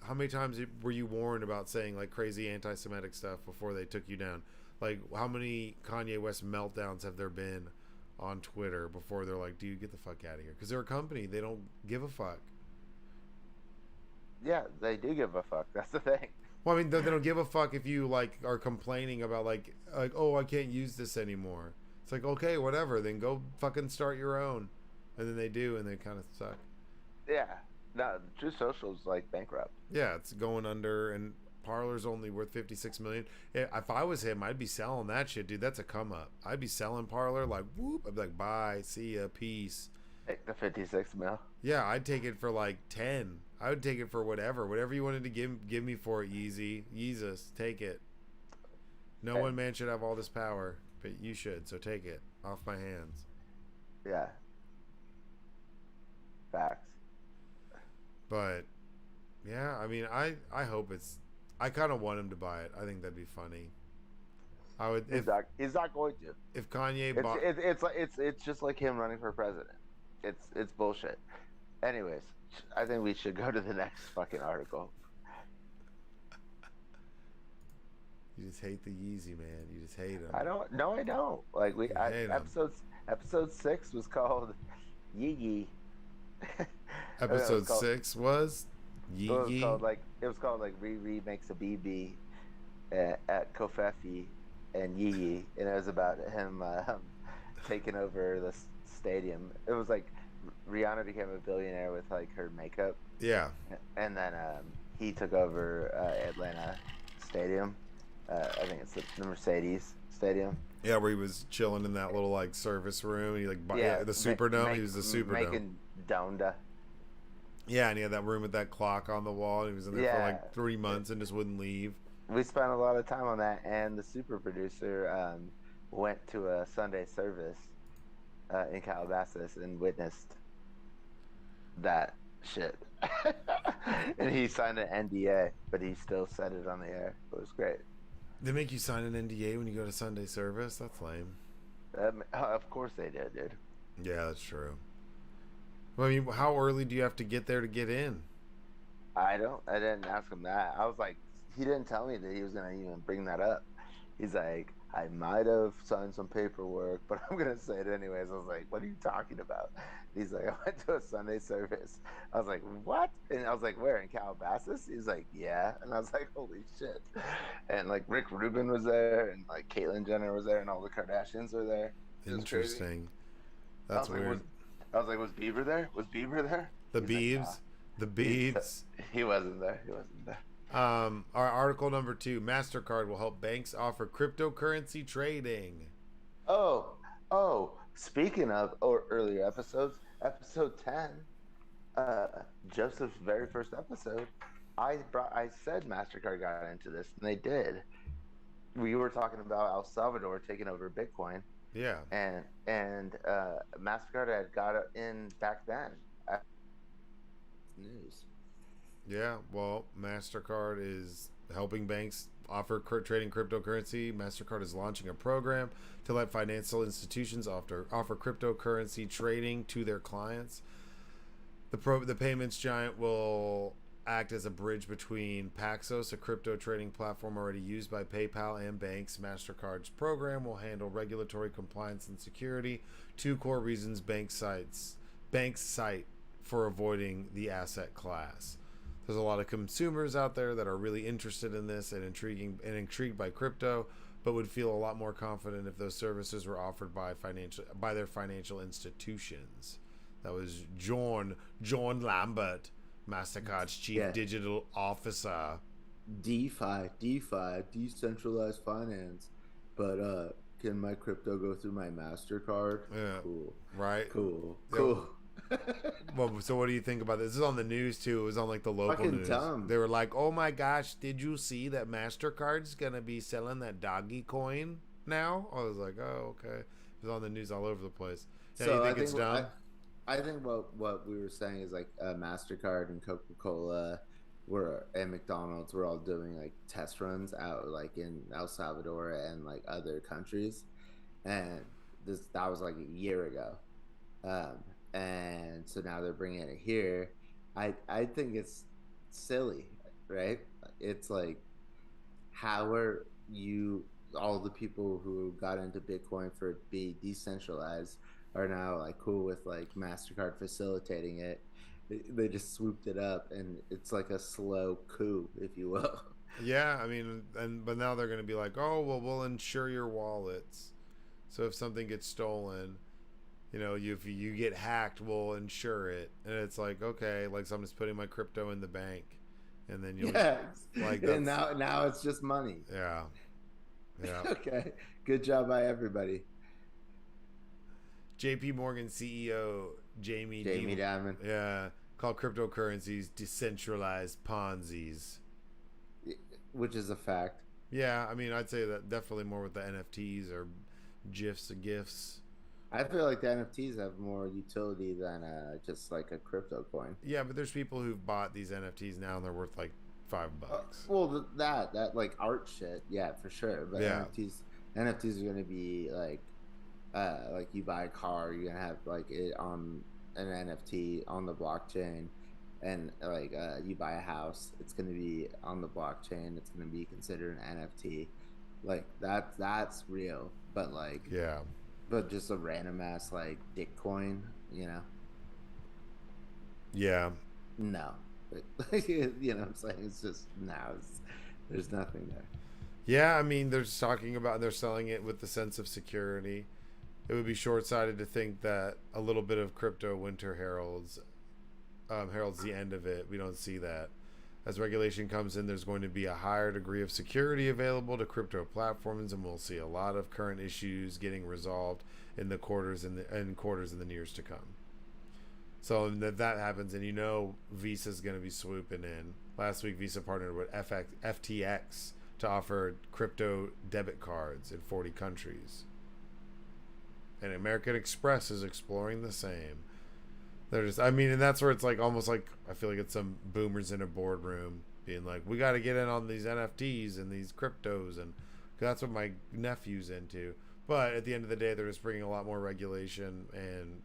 how many times were you warned about saying like crazy anti-Semitic stuff before they took you down? Like, how many Kanye West meltdowns have there been on Twitter before they're like, dude, get the fuck out of here? Because they're a company, they don't give a fuck. yeah, they do give a fuck. That's the thing. Well, I mean, they don't give a fuck if you like are complaining about like oh, I can't use this anymore. It's like, okay, whatever, then go fucking start your own. And then they do, and they kind of suck. Yeah. No, True Social's like bankrupt. Yeah, it's going under, and Parler's only worth $56 million. If I was him, I'd be selling that shit, dude. That's a come up. I'd be selling Parler, like, whoop. I'd be like, bye, see ya, peace. Take the 56 mil. Yeah, I'd take it for like 10. I would take it for whatever you wanted to give me for it. Yeezy, Yeezus, take it. No one man should have all this power, but you should. So take it off my hands. Yeah. Facts. But yeah, I mean, I hope I kind of want him to buy it. I think that'd be funny. I would. He's not going to. If Kanye bought, it's just like him running for president. It's bullshit. Anyways, I think we should go to the next fucking article. You just hate the Yeezy, man. You just hate him. I don't. No, I don't. Like episode 6 was called Yee. Episode 6 was Yee. It was called like Riri makes a BB at Kofefi and Yee, and it was about him taking over the stadium. It was like Rihanna became a billionaire with like her makeup. Yeah. And then he took over Atlanta Stadium. I think it's the Mercedes Stadium. Yeah, where he was chilling in that little like service room. And he like the Superdome. He was the Superdome. Making donda. Yeah, and he had that room with that clock on the wall. And he was in there for like 3 months and just wouldn't leave. We spent a lot of time on that, and the super producer went to a Sunday service in Calabasas and witnessed that shit. And he signed an NDA, but he still said it on the air. It was great. They make you sign an NDA when you go to Sunday service? That's lame. Of course they did, dude. Yeah, that's true. Well, I mean, how early do you have to get there to get in? I didn't ask him that. I was like, he didn't tell me that he was gonna even bring that up. He's like, I might have signed some paperwork, but I'm gonna say it anyways. I was like, what are you talking about? He's like, I went to a Sunday service. I was like, what? And I was like, where, in Calabasas? He's like, yeah. And I was like, holy shit. And like Rick Rubin was there, and like Caitlyn Jenner was there, and all the Kardashians were there. It was crazy. Interesting. I That's was like, weird. was Bieber there? Was Bieber there? The He's like, nah. Beebs. The He, Beebs. he wasn't there. He wasn't there. Our article number 2, MasterCard will help banks offer cryptocurrency trading. Oh, speaking of earlier episodes, episode 10, uh, Joseph's very first episode, I said MasterCard got into this, and they did. We were talking about El Salvador taking over Bitcoin, Yeah. and MasterCard had got it in back then. News. Yeah, well, MasterCard is helping banks offer trading cryptocurrency. MasterCard is launching a program to let financial institutions offer cryptocurrency trading to their clients. The payments giant will act as a bridge between Paxos, a crypto trading platform already used by PayPal and banks. MasterCard's program will handle regulatory compliance and security, two core reasons banks cite for avoiding the asset class. There's a lot of consumers out there that are really interested in this and intrigued by crypto, but would feel a lot more confident if those services were offered by their financial institutions. That was John Lambert, MasterCard's chief digital officer. DeFi, decentralized finance. But can my crypto go through my MasterCard? Yeah. Cool. Right? Cool. Well, so what do you think about this? This is on the news too. It was on like the local Fucking news. dumb. They were like, "Oh my gosh, did you see that MasterCard's gonna be selling that doggy coin now?" I was like, "Oh, okay." It was on the news all over the place. Yeah, So you think it's dumb? I think what we were saying is like MasterCard and Coca-Cola and McDonald's were all doing like test runs out like in El Salvador and like other countries, and that was like a year ago. And so now they're bringing it here. I think it's silly, right? It's like, how are you, all the people who got into Bitcoin for it to be decentralized are now like cool with like MasterCard facilitating it. They just swooped it up, and it's like a slow coup, if you will. Yeah, I mean, but now they're gonna be like, "Oh, well, we'll insure your wallets, so if something gets stolen." If you get hacked, we'll insure it. And it's like, okay, like, so I'm just putting my crypto in the bank, and then you'll like, and now it's just money. Yeah. Okay, good job by everybody. JP Morgan CEO Jamie Dimon, called cryptocurrencies decentralized Ponzi's, which is a fact. Yeah, I mean, I'd say that definitely more with the NFTs or GIFs. I feel like the NFTs have more utility than just like a crypto coin. Yeah, but there's people who've bought these NFTs now and they're worth like $5. Well, that like art shit, yeah, for sure. But yeah. NFTs are gonna be like you buy a car, you're gonna have like it on an NFT on the blockchain, and like you buy a house, it's gonna be on the blockchain. It's gonna be considered an NFT. Like that's real, but like yeah. But just a random ass like Bitcoin, Yeah. No. You know what I'm saying? It's just there's nothing there. Yeah, I mean, they're talking about they're selling it with the sense of security. It would be short-sighted to think that a little bit of crypto winter heralds the end of it. We don't see that. As regulation comes in, there's going to be a higher degree of security available to crypto platforms, and we'll see a lot of current issues getting resolved in the quarters in the years to come. So that happens, and Visa's going to be swooping in. Last week, Visa partnered with FTX to offer crypto debit cards in 40 countries, and American Express is exploring the same. And that's where it's like almost like I feel like it's some boomers in a boardroom being like, we got to get in on these NFTs and these cryptos, and that's what my nephew's into. But at the end of the day, they're just bringing a lot more regulation and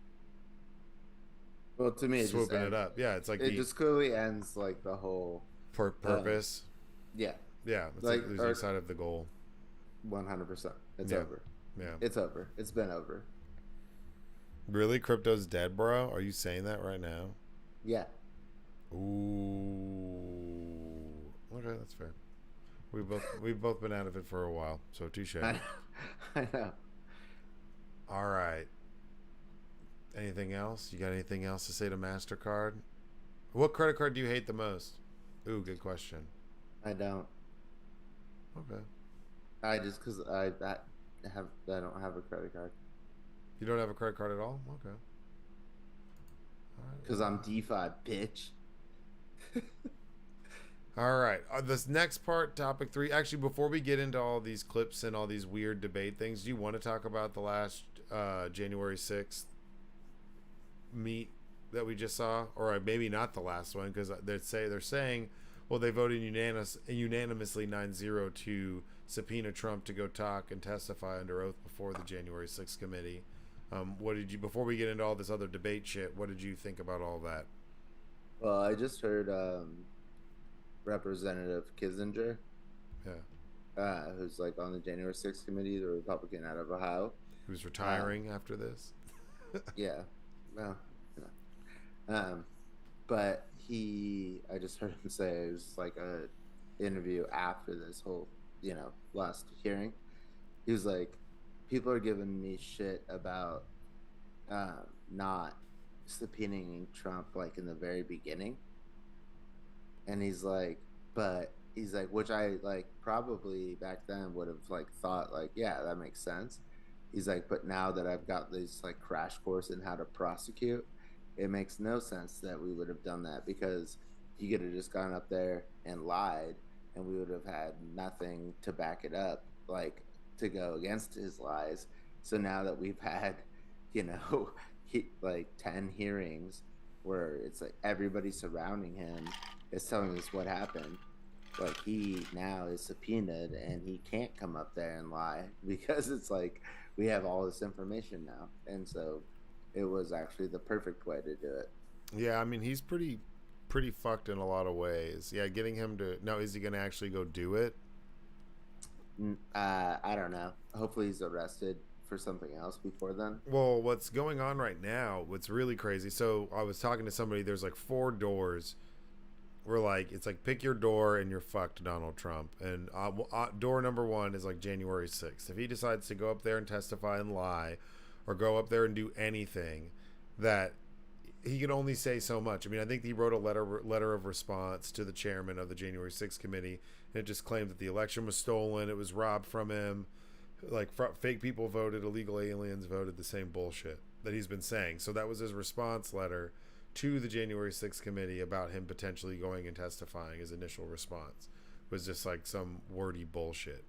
to me, swooping it up. Yeah, it's like it just clearly ends like the whole purpose. Yeah, it's like losing sight of the goal. 100%. It's over. Yeah, it's over. It's been over. Really? Crypto's dead, bro? Are you saying that right now? Yeah. Ooh. Okay, that's fair. We've both been out of it for a while, so touche. I know. All Anything else? You got anything else to say to MasterCard? What credit card do you hate the most? Ooh, good question. I don't. Okay. I just because I don't have a credit card You don't have a credit card at all? Okay. All right. because I'm DeFi, bitch. All right. This next part, topic 3. Actually, before we get into all these clips and all these weird debate things, do you want to talk about the last January 6th meet that we just saw, or maybe not the last one, because they're saying, well, they voted unanimously 9-0 to subpoena Trump to go talk and testify under oath before the January 6th committee. What did you, before we get into all this other debate shit, what did you think about all that? Well, I just heard Representative Kissinger, who's like on the January 6th committee, the Republican out of Ohio. Who's retiring after this? Yeah, well, but I just heard him say, it was like a interview after this whole, last hearing. He was like, people are giving me shit about not subpoenaing Trump like in the very beginning. And he's like, which I like probably back then would have like thought like, yeah, that makes sense. He's like, but now that I've got this like crash course in how to prosecute, it makes no sense that we would have done that, because he could have just gone up there and lied and we would have had nothing to back it up, like to go against his lies. So now that we've had, like 10 hearings where it's like everybody surrounding him is telling us what happened, like he now is subpoenaed and he can't come up there and lie because it's like we have all this information now. And so it was actually the perfect way to do it. Yeah, I mean, he's pretty fucked in a lot of ways. Yeah, getting him to, no, is he going to actually go do it? I don't know. Hopefully he's arrested for something else before then. Well, what's going on right now, what's really crazy, so I was talking to somebody, there's like 4 doors. We're like, it's like pick your door and you're fucked, Donald Trump. And door number 1 is like January 6th. If he decides to go up there and testify and lie, or go up there and do anything, that he can only say so much. I mean, I think he wrote a letter of response to the chairman of the January 6th committee, and it just claimed that the election was stolen, it was robbed from him, like fake people voted, illegal aliens voted, the same bullshit that he's been saying. So that was his response letter to the January 6th committee about him potentially going and testifying. His initial response was just like some wordy bullshit.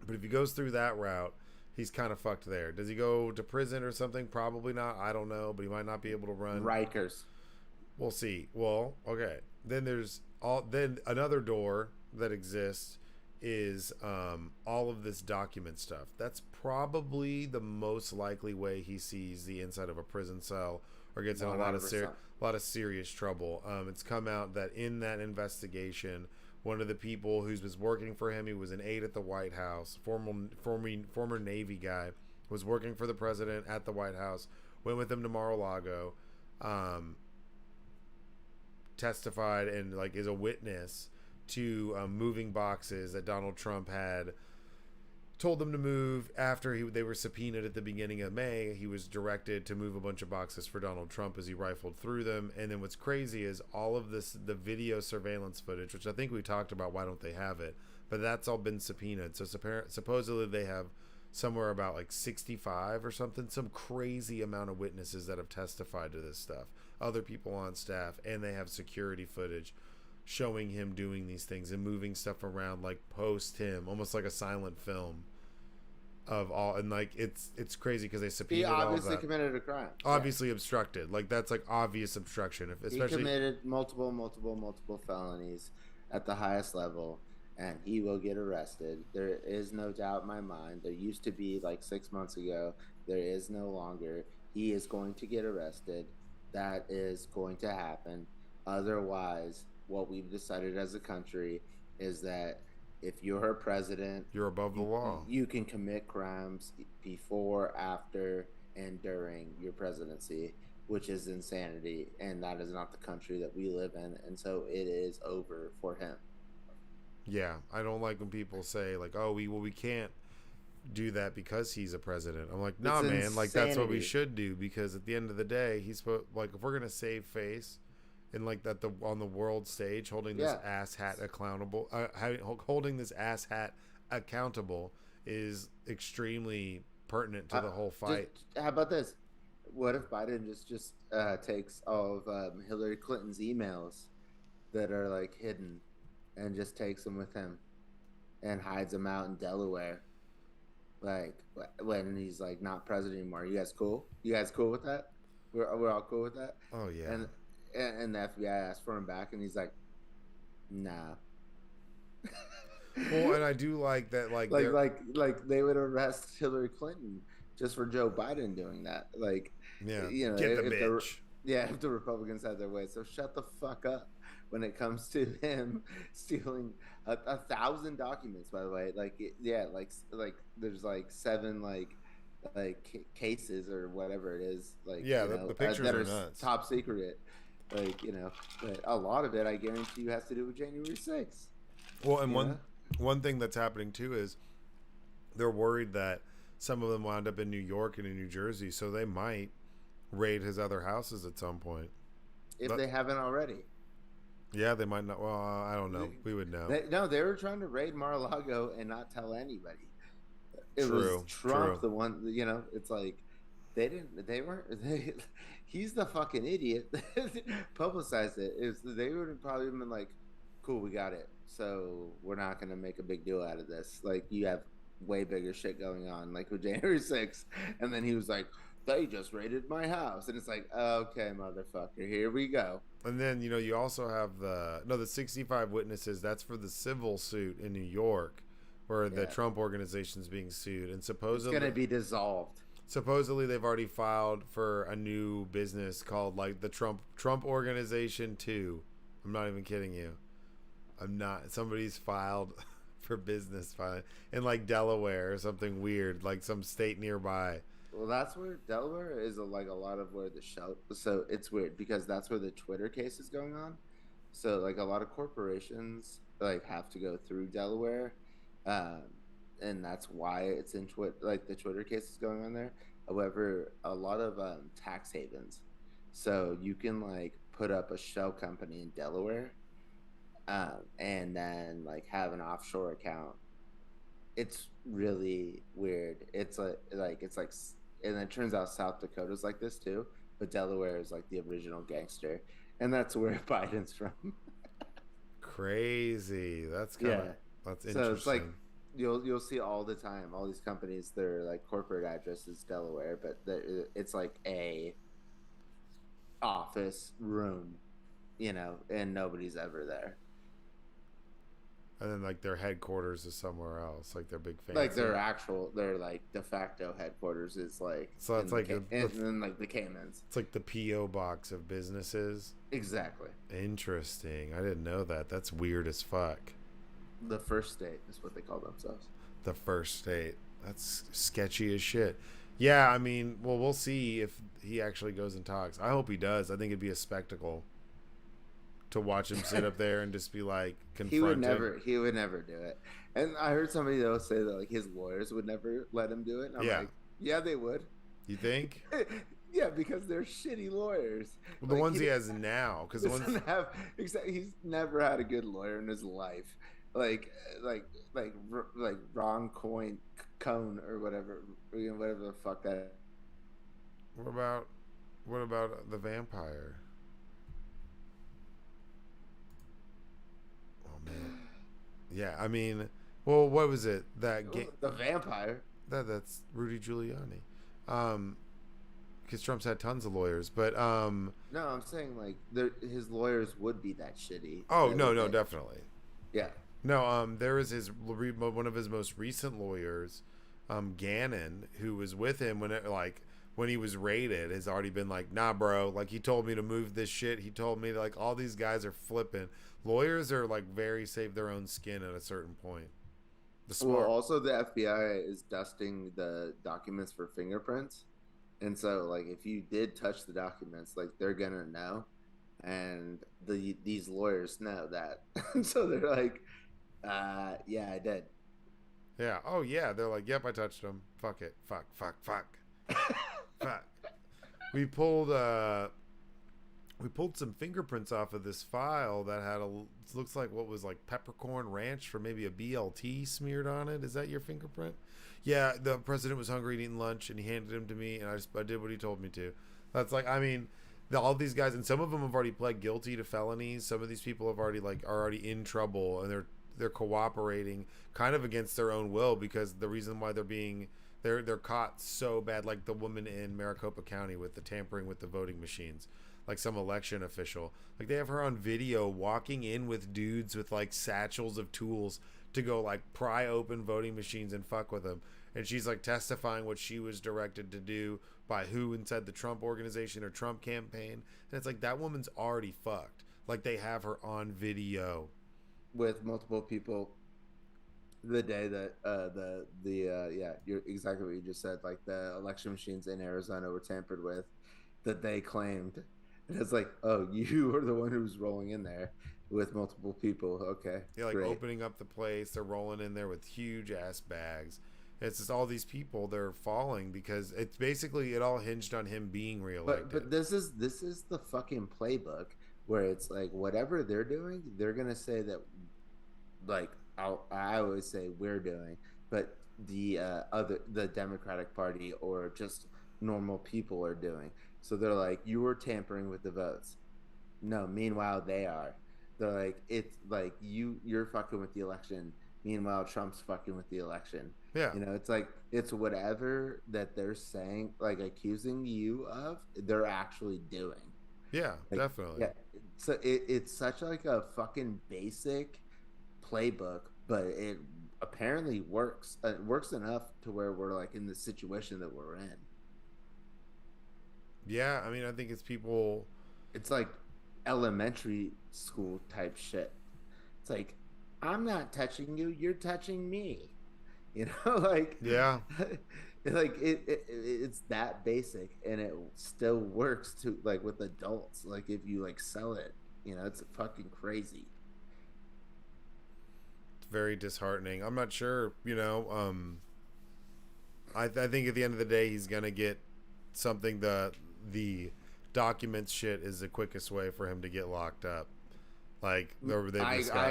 But if he goes through that route, he's kind of fucked there. Does he go to prison or something? Probably not. I don't know, but he might not be able to run. Rikers. We'll see. Well, okay. Then there's another door that exists is all of this document stuff. That's probably the most likely way he sees the inside of a prison cell or gets in a lot of serious trouble. It's come out that in that investigation, one of the people who's was working for him, he was an aide at the White House, former Navy guy, was working for the president at the White House, went with him to Mar-a-Lago, testified and like is a witness to moving boxes that Donald Trump had told them to move after they were subpoenaed at the beginning of May. He was directed to move a bunch of boxes for Donald Trump as he rifled through them. And then what's crazy is all of this, the video surveillance footage, which I think we talked about, why don't they have it? But that's all been subpoenaed. So supposedly they have somewhere about like 65 or something, some crazy amount of witnesses that have testified to this stuff, other people on staff, and they have security footage showing him doing these things and moving stuff around, like post him, almost like a silent film of all. And like it's crazy because they subpoenaed all that. He obviously committed a crime. Obviously obstructed. Like that's like obvious obstruction. He committed multiple felonies at the highest level, and he will get arrested. There is no doubt in my mind. There used to be like 6 months ago. There is no longer. He is going to get arrested. That is going to happen. Otherwise, what we've decided as a country is that if you're a president, you're above the law. You can commit crimes before, after, and during your presidency, which is insanity, and that is not the country that we live in. And so it is over for him. Yeah, I don't like when people say like, "Oh, we can't do that because he's a president. I'm like, It's nah, man. Like that's what we insanity. should do because at the end of the day, he's like if we're gonna save face and like that the on the world stage holding this Yeah. ass hat accountable, holding this ass hat accountable is extremely pertinent to the whole Just fight. how about this? What if Biden just takes all of Hillary Clinton's emails that are like hidden and just takes them with him and hides them out in Delaware, like when he's like not president anymore? You guys cool? You guys cool with that? We're all cool with that. Oh yeah. And the FBI asked for him back, and he's like, nah. Well, and I do like that. Like, like they would arrest Hillary Clinton just for Joe Biden doing that. Like, yeah, you know, get the if bitch. if the Republicans had their way. So shut the fuck up when it comes to him stealing 1,000 documents. By the way, like there's like seven cases or whatever it is. Like Yeah, the pictures that are are nuts. top secret. Like but a lot of it, I guarantee you, has to do with January 6th. Well, and You know? one thing that's happening too is they're worried that some of them wound up in New York and in New Jersey, so they might raid his other houses at some point. If they haven't already. Yeah, they might not. Well, I don't know. We would know. They were trying to raid Mar-a-Lago and not tell anybody. It True, was Trump, true. the one. It's like they didn't. They weren't. He's the fucking idiot that publicized it. They would have probably been like, "Cool, we got it. So we're not gonna make a big deal out of this. Like you have way bigger shit going on, like with January 6th." And then he was like, "They just raided my house," and it's like, "Okay, motherfucker, here we go." And then you also have the 65 witnesses. That's for the civil suit in New York, where the Trump organization is being sued, and It's supposedly gonna be dissolved. supposedly they've already filed for a new business called like the Trump Organization 2. I'm not even kidding you. I'm not. Somebody's filed for business filing in like Delaware or something weird, like some state nearby. Well, that's where Delaware is like a lot of where the show. So it's weird because that's where the Twitter case is going on. So like a lot of corporations like have to go through Delaware, um, and that's why it's in Twitter. Like the Twitter case is going on there. However, a lot of tax havens. So you can like put up a shell company in Delaware, and then like have an offshore account. It's really weird. It's like, and it turns out South Dakota's like this too, but Delaware is like the original gangster, and that's where Biden's from. Crazy. That's kind of Yeah. that's So it's like interesting. you'll see all the time all these companies. Their like corporate address is Delaware, but it's like a office room, and nobody's ever there. And then like their headquarters is somewhere else, like their big fancy. Like their like de facto headquarters is like So it's like in like the Caymans. it's like the PO box of businesses. Exactly. Interesting. I didn't know that. That's weird as fuck. The first state is what they call themselves. The first state. That's sketchy as shit. Yeah, I mean, well, we'll see if he actually goes and talks. I hope he does. I think it'd be a spectacle to watch him sit up there and just be like confronted. He would never do it. And I heard somebody though say that like his lawyers would never let him do it. And I'm Yeah. like, yeah, they would. You think? Yeah, because they're shitty lawyers. Well, the Like, ones he has now, because the ones he's never had a good lawyer in his life. Like Ron Cone or whatever, whatever the fuck that. what about the vampire? Oh man. Yeah, I mean, well, what was it? The vampire. That's Rudy Giuliani. Because Trump's had tons of lawyers, but No, I'm saying like his lawyers would be that shitty. oh no, definitely. Yeah. No, there is one of his most recent lawyers, Gannon, who was with him when he was raided, has already been like, nah, bro. Like he told me to move this shit. He told me like all these guys are flipping. Lawyers are like very save their own skin at a certain point. Well, also the FBI is dusting the documents for fingerprints, and so like if you did touch the documents, like they're gonna know, and these lawyers know that, so they're like, yeah, I did. Yeah. Oh yeah. They're like, yep, I touched him. Fuck it. Fuck. Fuck. Fuck. Fuck. We pulled we pulled some fingerprints off of this file that had a looks like what was like peppercorn ranch for maybe a BLT smeared on it. Is that your fingerprint? Yeah, the president was hungry and eating lunch, and he handed him to me, and I did what he told me to. That's like, I mean, all these guys, and some of them have already pled guilty to felonies. Some of these people have already are already in trouble, and they're cooperating kind of against their own will, because the reason why they're caught so bad, like the woman in Maricopa County with the tampering with the voting machines, like some election official, like they have her on video walking in with dudes with like satchels of tools to go like pry open voting machines and fuck with them, and she's like testifying what she was directed to do by who inside the Trump organization or Trump campaign. And it's like, that woman's already fucked. Like, they have her on video with multiple people the day that yeah, you're exactly what you just said, like the election machines in Arizona were tampered with, that they claimed. And it's like, oh, you were the one who was rolling in there with multiple people. Okay, They're like great. opening up the place. They're rolling in there with huge ass bags. It's just all these people, they're falling because it's basically, it all hinged on him being reelected. But this is the fucking playbook, where it's like whatever they're doing, they're gonna say that, like, I always say we're doing, but the Democratic Party or just normal people are doing. So they're like, you were tampering with the votes. No, meanwhile they are. They're like, it's like you're fucking with the election. Meanwhile, Trump's fucking with the election. Yeah. It's like, it's whatever that they're saying, like accusing you of, they're actually doing. Yeah, Like, definitely. yeah. So it's such like a fucking basic playbook, but it apparently works. It works enough to where we're like in the situation that we're in. Yeah, I mean, I think it's people. It's like elementary school type shit. It's like, I'm not touching you, you're touching me. Like, Yeah. like it's that basic, and it still works to like with adults. Like if you like sell it, it's fucking crazy. It's very disheartening. I'm not sure, I think at the end of the day, he's going to get something. The documents shit is the quickest way for him to get locked up. Like, I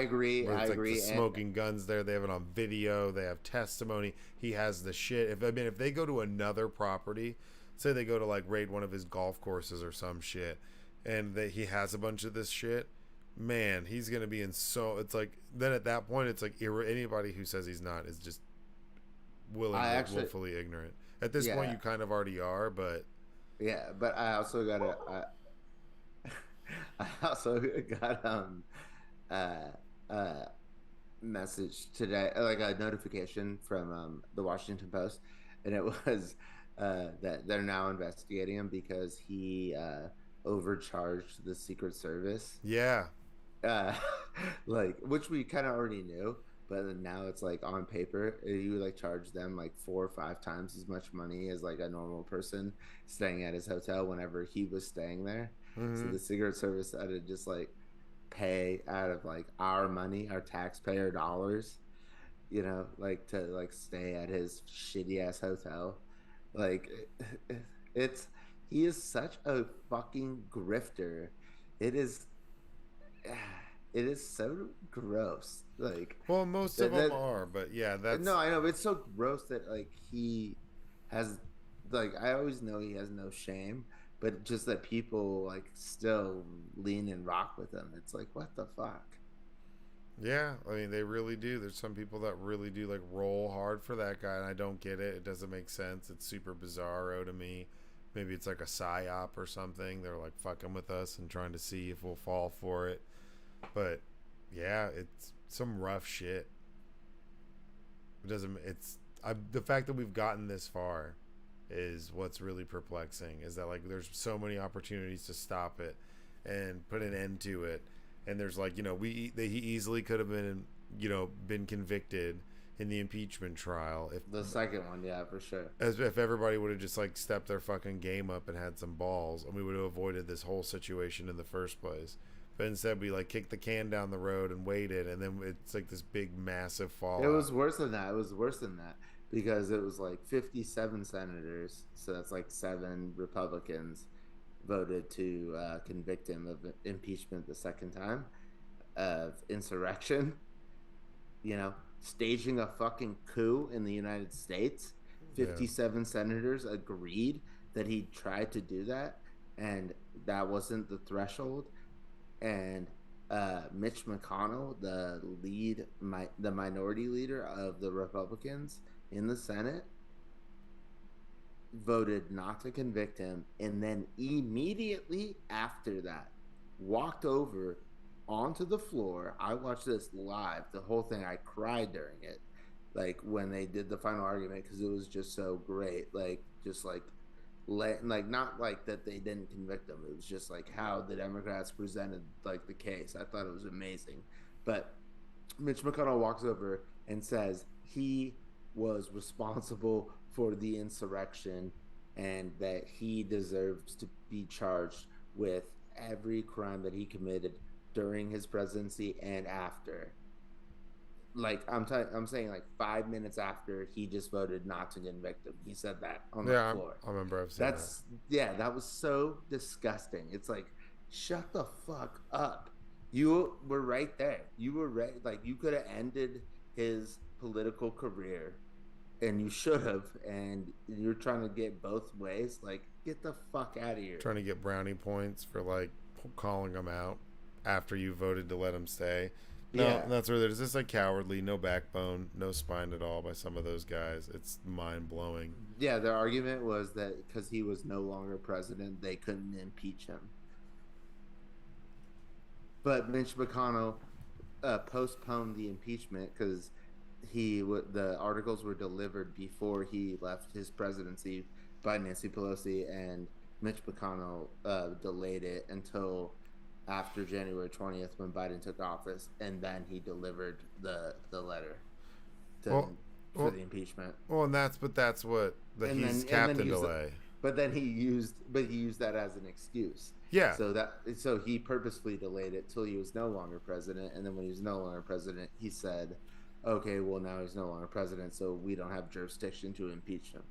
agree. I like agree. The smoking guns there. They have it on video. They have testimony. He has the shit. If they go to another property, say they go to like raid one of his golf courses or some shit, and that he has a bunch of this shit, man, he's gonna be in so. It's like, then at that point, it's like anybody who says he's not is just willfully ignorant. At this point, you kind of already are, but yeah. But I also gotta. I also got message today, like a notification from the Washington Post, and it was that they're now investigating him because he overcharged the Secret Service. Yeah. Like, which we kind of already knew, but then now it's like on paper, you like charge them like 4 or 5 times as much money as like a normal person staying at his hotel whenever he was staying there. Mm-hmm. So the Secret Service had to just like pay out of like our money, our taxpayer dollars, like to like stay at his shitty ass hotel. Like, he is such a fucking grifter. It is so gross. Like, well, most of them are, but yeah, that's no, I know, but it's so gross that like he has, like, I always know he has no shame, but just that people like still lean and rock with him. It's like, what the fuck? Yeah, I mean, they really do. There's some people that really do like roll hard for that guy, and I don't get it. It doesn't make sense. It's super bizarro to me. Maybe it's like a psyop or something. They're like fucking with us and trying to see if we'll fall for it. But yeah, it's some rough shit. It doesn't. The fact that we've gotten this far is what's really perplexing. Is that like there's so many opportunities to stop it and put an end to it, and there's like, he easily could have been convicted in the impeachment trial if the second one, yeah, for sure. As if everybody would have just like stepped their fucking game up and had some balls, and we would have avoided this whole situation in the first place. but instead we like kicked the can down the road and waited, and then it's like this big massive It fallout. was worse than that. It was worse than that because it was like 57 senators, so that's like 7 Republicans voted to convict him of impeachment the second time of insurrection. You know, staging a fucking coup in the United States. Yeah. 57 senators agreed that he tried to do that, and that wasn't the threshold. And Mitch McConnell, the minority leader of the Republicans in the Senate, voted not to convict him, and then immediately after that, walked over onto the floor. I watched this live, the whole thing. I cried during it, like when they did the final argument, because it was just so great. Like just like not like that they didn't convict him. It was just like how the Democrats presented like the case. I thought it was amazing. But Mitch McConnell walks over and says he was responsible for the insurrection and that he deserves to be charged with every crime that he committed during his presidency and after. Like I'm saying, like 5 minutes after he just voted not to convict him, he said that on the Yeah, floor. I remember I've seen That's yeah, that was so disgusting. It's like, shut the fuck up. You were right there. You were right. Like you could have ended his political career, and you should have. And you're trying to get both ways. Like, get the fuck out of here. that. Trying to get brownie points for like calling him out after you voted to let him stay. No, Yeah. that's where there's just like cowardly, no backbone, no spine at all by some of those guys. It's mind blowing. Yeah, their argument was that because he was no longer president, they couldn't impeach him. But Mitch McConnell postponed the impeachment because the articles were delivered before he left his presidency by Nancy Pelosi, and Mitch McConnell delayed it until after January 20th when Biden took office, and then he delivered the letter for the impeachment. Well, and that's what And he's then- capped and a then he used delay. But then he used that as an excuse. Yeah. So he purposefully delayed it till he was no longer president, and then when he was no longer president, he said, "Okay, well now he's no longer president, so we don't have jurisdiction to impeach him."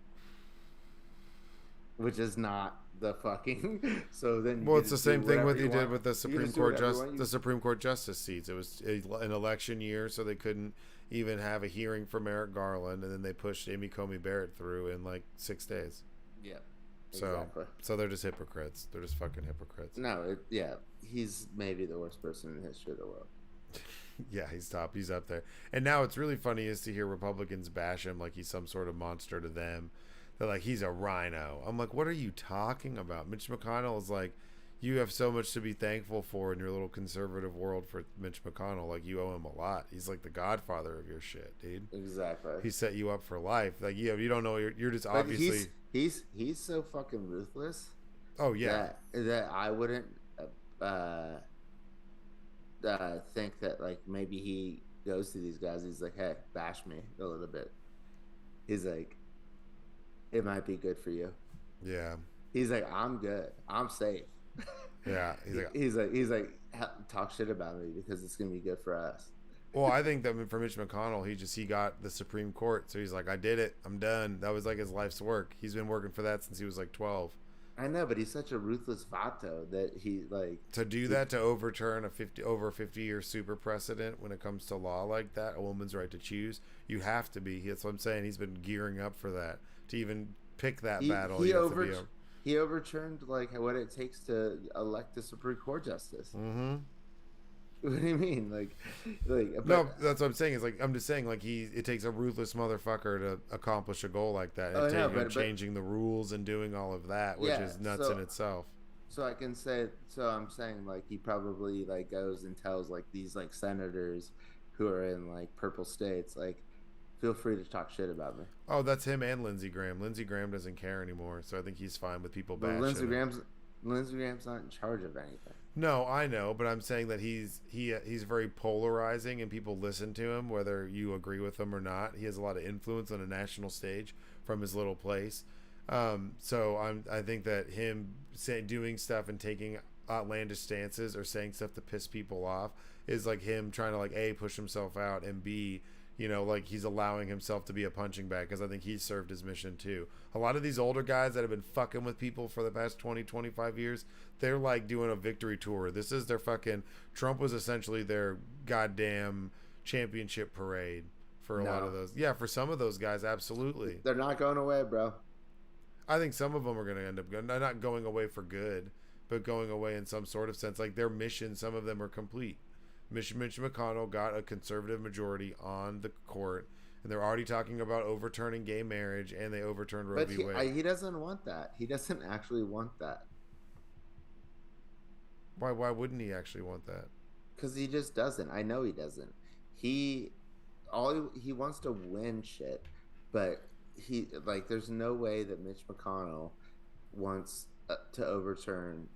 Which is not the fucking. So then. Well, it's the same thing what he did with the You Supreme just do Court whatever you want. the Supreme Court justice seats. It was an election year, so they couldn't even have a hearing for Merrick Garland, and then they pushed Amy Coney Barrett through in like 6 days. Yeah. So, Exactly. so they're just hypocrites. They're just fucking hypocrites. No, yeah, he's maybe the worst person in the history of the world. Yeah, he's top. He's up there. And now it's really funny is to hear Republicans bash him like he's some sort of monster to them. They're like, he's a rhino. I'm like, what are you talking about? Mitch McConnell is like, you have so much to be thankful for in your little conservative world for Mitch McConnell. Like, you owe him a lot. He's like the godfather of your shit, dude. Exactly. He set you up for life. Like, you don't know. You're just But obviously. he's so fucking ruthless. Oh yeah. That I wouldn't think that like maybe he goes to these guys. He's like, hey, bash me a little bit. He's like, it might be good for you. Yeah. He's like, I'm good. I'm safe. Yeah. He's like, talk shit about me because it's gonna be good for us. Well, I think that for Mitch McConnell, he got the Supreme Court, so he's like, I did it, I'm done. That was like his life's work. He's been working for that since he was like 12. I know, but he's such a ruthless vato that he like To do that, to overturn over 50-year super precedent when it comes to law like that, a woman's right to choose, you have to be. That's what I'm saying. He's been gearing up for that to even pick that battle. He overturned like what it takes to elect a Supreme Court justice. Mm-hmm. What do you mean? No, that's what I'm saying. Is like I'm just saying like it takes a ruthless motherfucker to accomplish a goal like that. And changing the rules and doing all of that, which is nuts in itself. So I can say, so I'm saying like he probably like goes and tells like these like senators who are in like purple states like, feel free to talk shit about me. Oh, that's him and Lindsey Graham. Lindsey Graham doesn't care anymore, so I think he's fine with people bashing him. Lindsey Graham's not in charge of anything. No, I know, but I'm saying that he's very polarizing, and people listen to him whether you agree with him or not. He has a lot of influence on a national stage from his little place. So I think that him doing stuff and taking outlandish stances or saying stuff to piss people off is like him trying to like A, push himself out, and B, you know, like he's allowing himself to be a punching bag, because I think he's served his mission too. A lot of these older guys that have been fucking with people for the past 20, 25 years, they're like doing a victory tour. This is their fucking, Trump was essentially their goddamn championship parade for a lot of those. Yeah, for some of those guys, absolutely. They're not going away, bro. I think some of them are going to end up not going away for good, but going away in some sort of sense. Like their mission, some of them are complete. Mitch McConnell got a conservative majority on the court, and they're already talking about overturning gay marriage, and they overturned Roe v. Wade. He doesn't want that. He doesn't actually want that. Why wouldn't he actually want that? Because he just doesn't. I know he doesn't. He wants to win shit, but there's no way that Mitch McConnell wants to overturn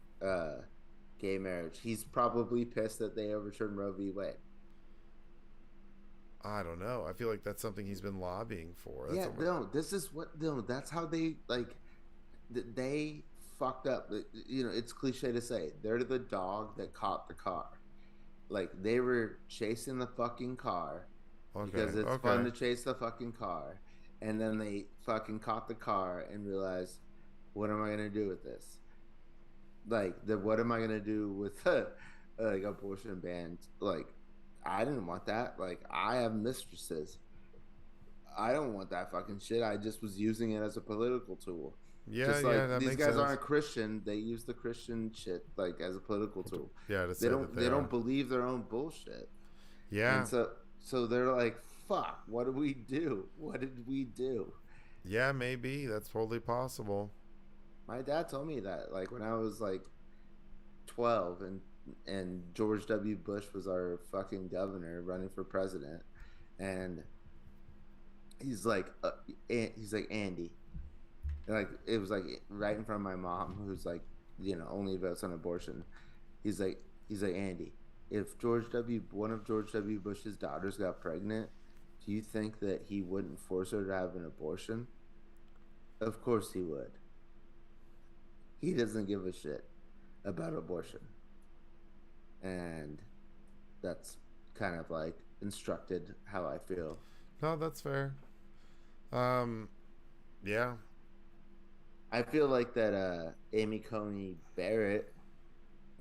gay marriage. He's probably pissed that they overturned Roe v. Wade. I don't know. I feel like that's something he's been lobbying for. That's how they fucked up. You know, it's cliche to say they're the dog that caught the car. Like they were chasing the fucking car because it's fun to chase the fucking car, and then they fucking caught the car and realized, what am I gonna do with this? What am I gonna do with like abortion bans? Like, I didn't want that. Like, I have mistresses. I don't want that fucking shit. I just was using it as a political tool. Yeah, just like that these makes guys sense. aren't Christian. They use the Christian shit like as a political tool. Yeah, they don't believe their own bullshit. Yeah. And so they're like, fuck. What did we do? What did we do? Yeah, maybe that's totally possible. My dad told me that, like, when I was like 12 and George W. Bush was our fucking governor running for president, and he's like Andy, and like it was like right in front of my mom, who's like, you know, only votes on abortion. He's like Andy, if one of George W. Bush's daughters got pregnant, do you think that he wouldn't force her to have an abortion? Of course he would. He doesn't give a shit about abortion. And that's kind of like instructed how I feel. No, that's fair. Yeah. I feel like that Amy Coney Barrett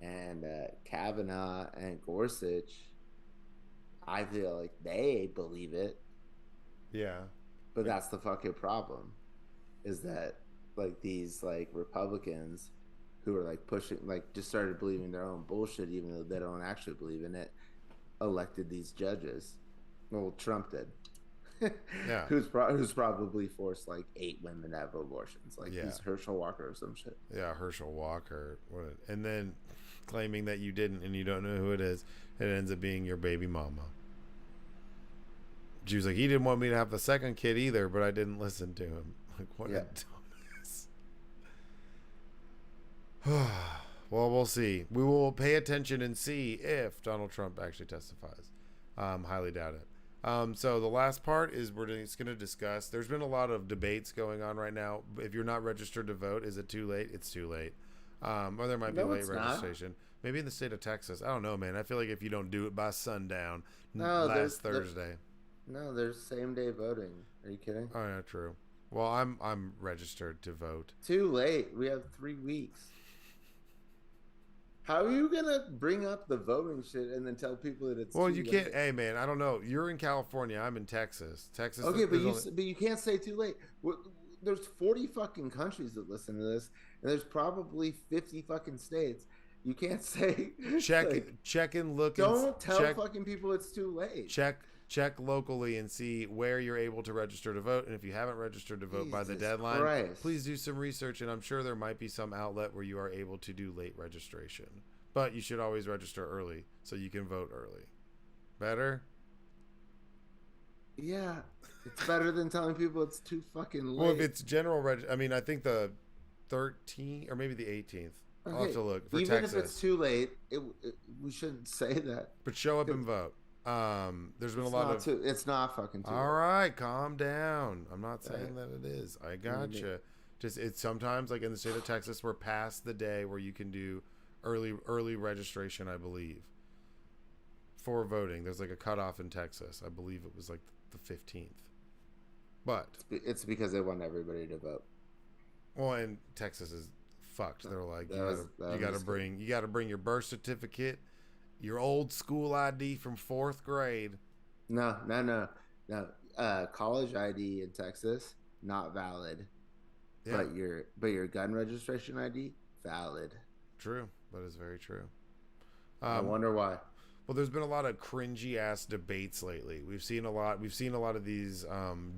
and Kavanaugh and Gorsuch, I feel like they believe it. Yeah. But that's the fucking problem, is that like these like Republicans who are like pushing, like just started believing their own bullshit, even though they don't actually believe in it, elected these judges. Well, Trump did. Yeah. Who's probably forced like 8 women to have abortions. Like he's Herschel Walker or some shit. Yeah, Herschel Walker. And then claiming that you didn't and you don't know who it is, it ends up being your baby mama. She was like, he didn't want me to have the second kid either, but I didn't listen to him. Like, what a dumbass. Well, we'll see. We will pay attention and see if Donald Trump actually testifies. Highly doubt it. So the last part is we're just going to discuss. There's been a lot of debates going on right now. If you're not registered to vote, is it too late? It's too late. Or there might be late registration. Maybe in the state of Texas. I don't know, man. I feel like if you don't do it by sundown last Thursday. No, there's same day voting. Are you kidding? Oh yeah, true. Well, I'm registered to vote. Too late. We have 3 weeks. How are you gonna bring up the voting shit and then tell people that it's well? Too You late? can't. Hey, man, I don't know. You're in California. I'm in Texas. Texas. Okay, but you can't say too late. There's 40 fucking countries that listen to this, and there's probably 50 fucking states. You can't say check and look. Don't tell fucking people it's too late. Check locally and see where you're able to register to vote. And if you haven't registered to vote by the deadline, please do some research. And I'm sure there might be some outlet where you are able to do late registration. But you should always register early so you can vote early. Better? Yeah. It's better than telling people it's too fucking late. Well, if it's general I mean, I think the 13th or maybe the 18th. I'll have to look. For Even Texas. if it's too late, we shouldn't say that. But show up and vote. There's been a lot of. It's not fucking too. All right, calm down. I'm not saying that it is. I gotcha. Just it's sometimes like in the state of Texas, we're past the day where you can do early registration, I believe, for voting. There's like a cutoff in Texas. I believe it was like the 15th. But It's because they want everybody to vote. well, and Texas is fucked. They're like you got to bring your birth certificate, your old school ID from 4th grade. No. College ID in Texas not valid, Yeah, but your gun registration ID valid. true. That is very true. I wonder why. Well, there's been a lot of cringy ass debates lately. We've seen a lot of these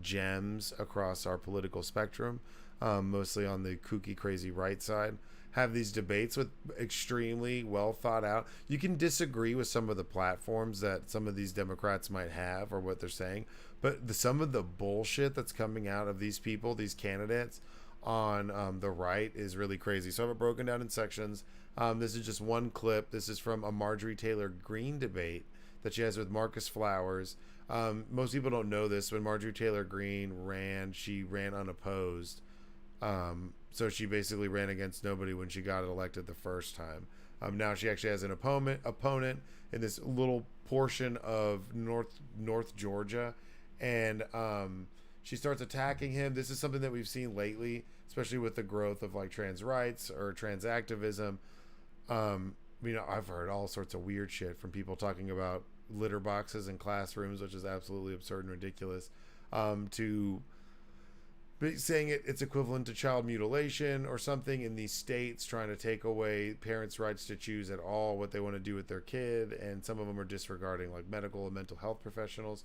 gems across our political spectrum, mostly on the kooky, crazy right side, have these debates with extremely well thought out. You can disagree with some of the platforms that some of these Democrats might have or what they're saying, but some of the bullshit that's coming out of these people, these candidates on the right, is really crazy. So I have it broken down in sections. This is just one clip. This is from a Marjorie Taylor Greene debate that she has with Marcus Flowers. Most people don't know this. When Marjorie Taylor Greene she ran unopposed. So she basically ran against nobody when she got elected the first time. Now she actually has an opponent in this little portion of North Georgia, and she starts attacking him. This is something that we've seen lately, especially with the growth of like trans rights or trans activism. I've heard all sorts of weird shit from people talking about litter boxes in classrooms, which is absolutely absurd and ridiculous, to saying it's equivalent to child mutilation or something in these states, trying to take away parents' rights to choose at all what they want to do with their kid, and some of them are disregarding like medical and mental health professionals.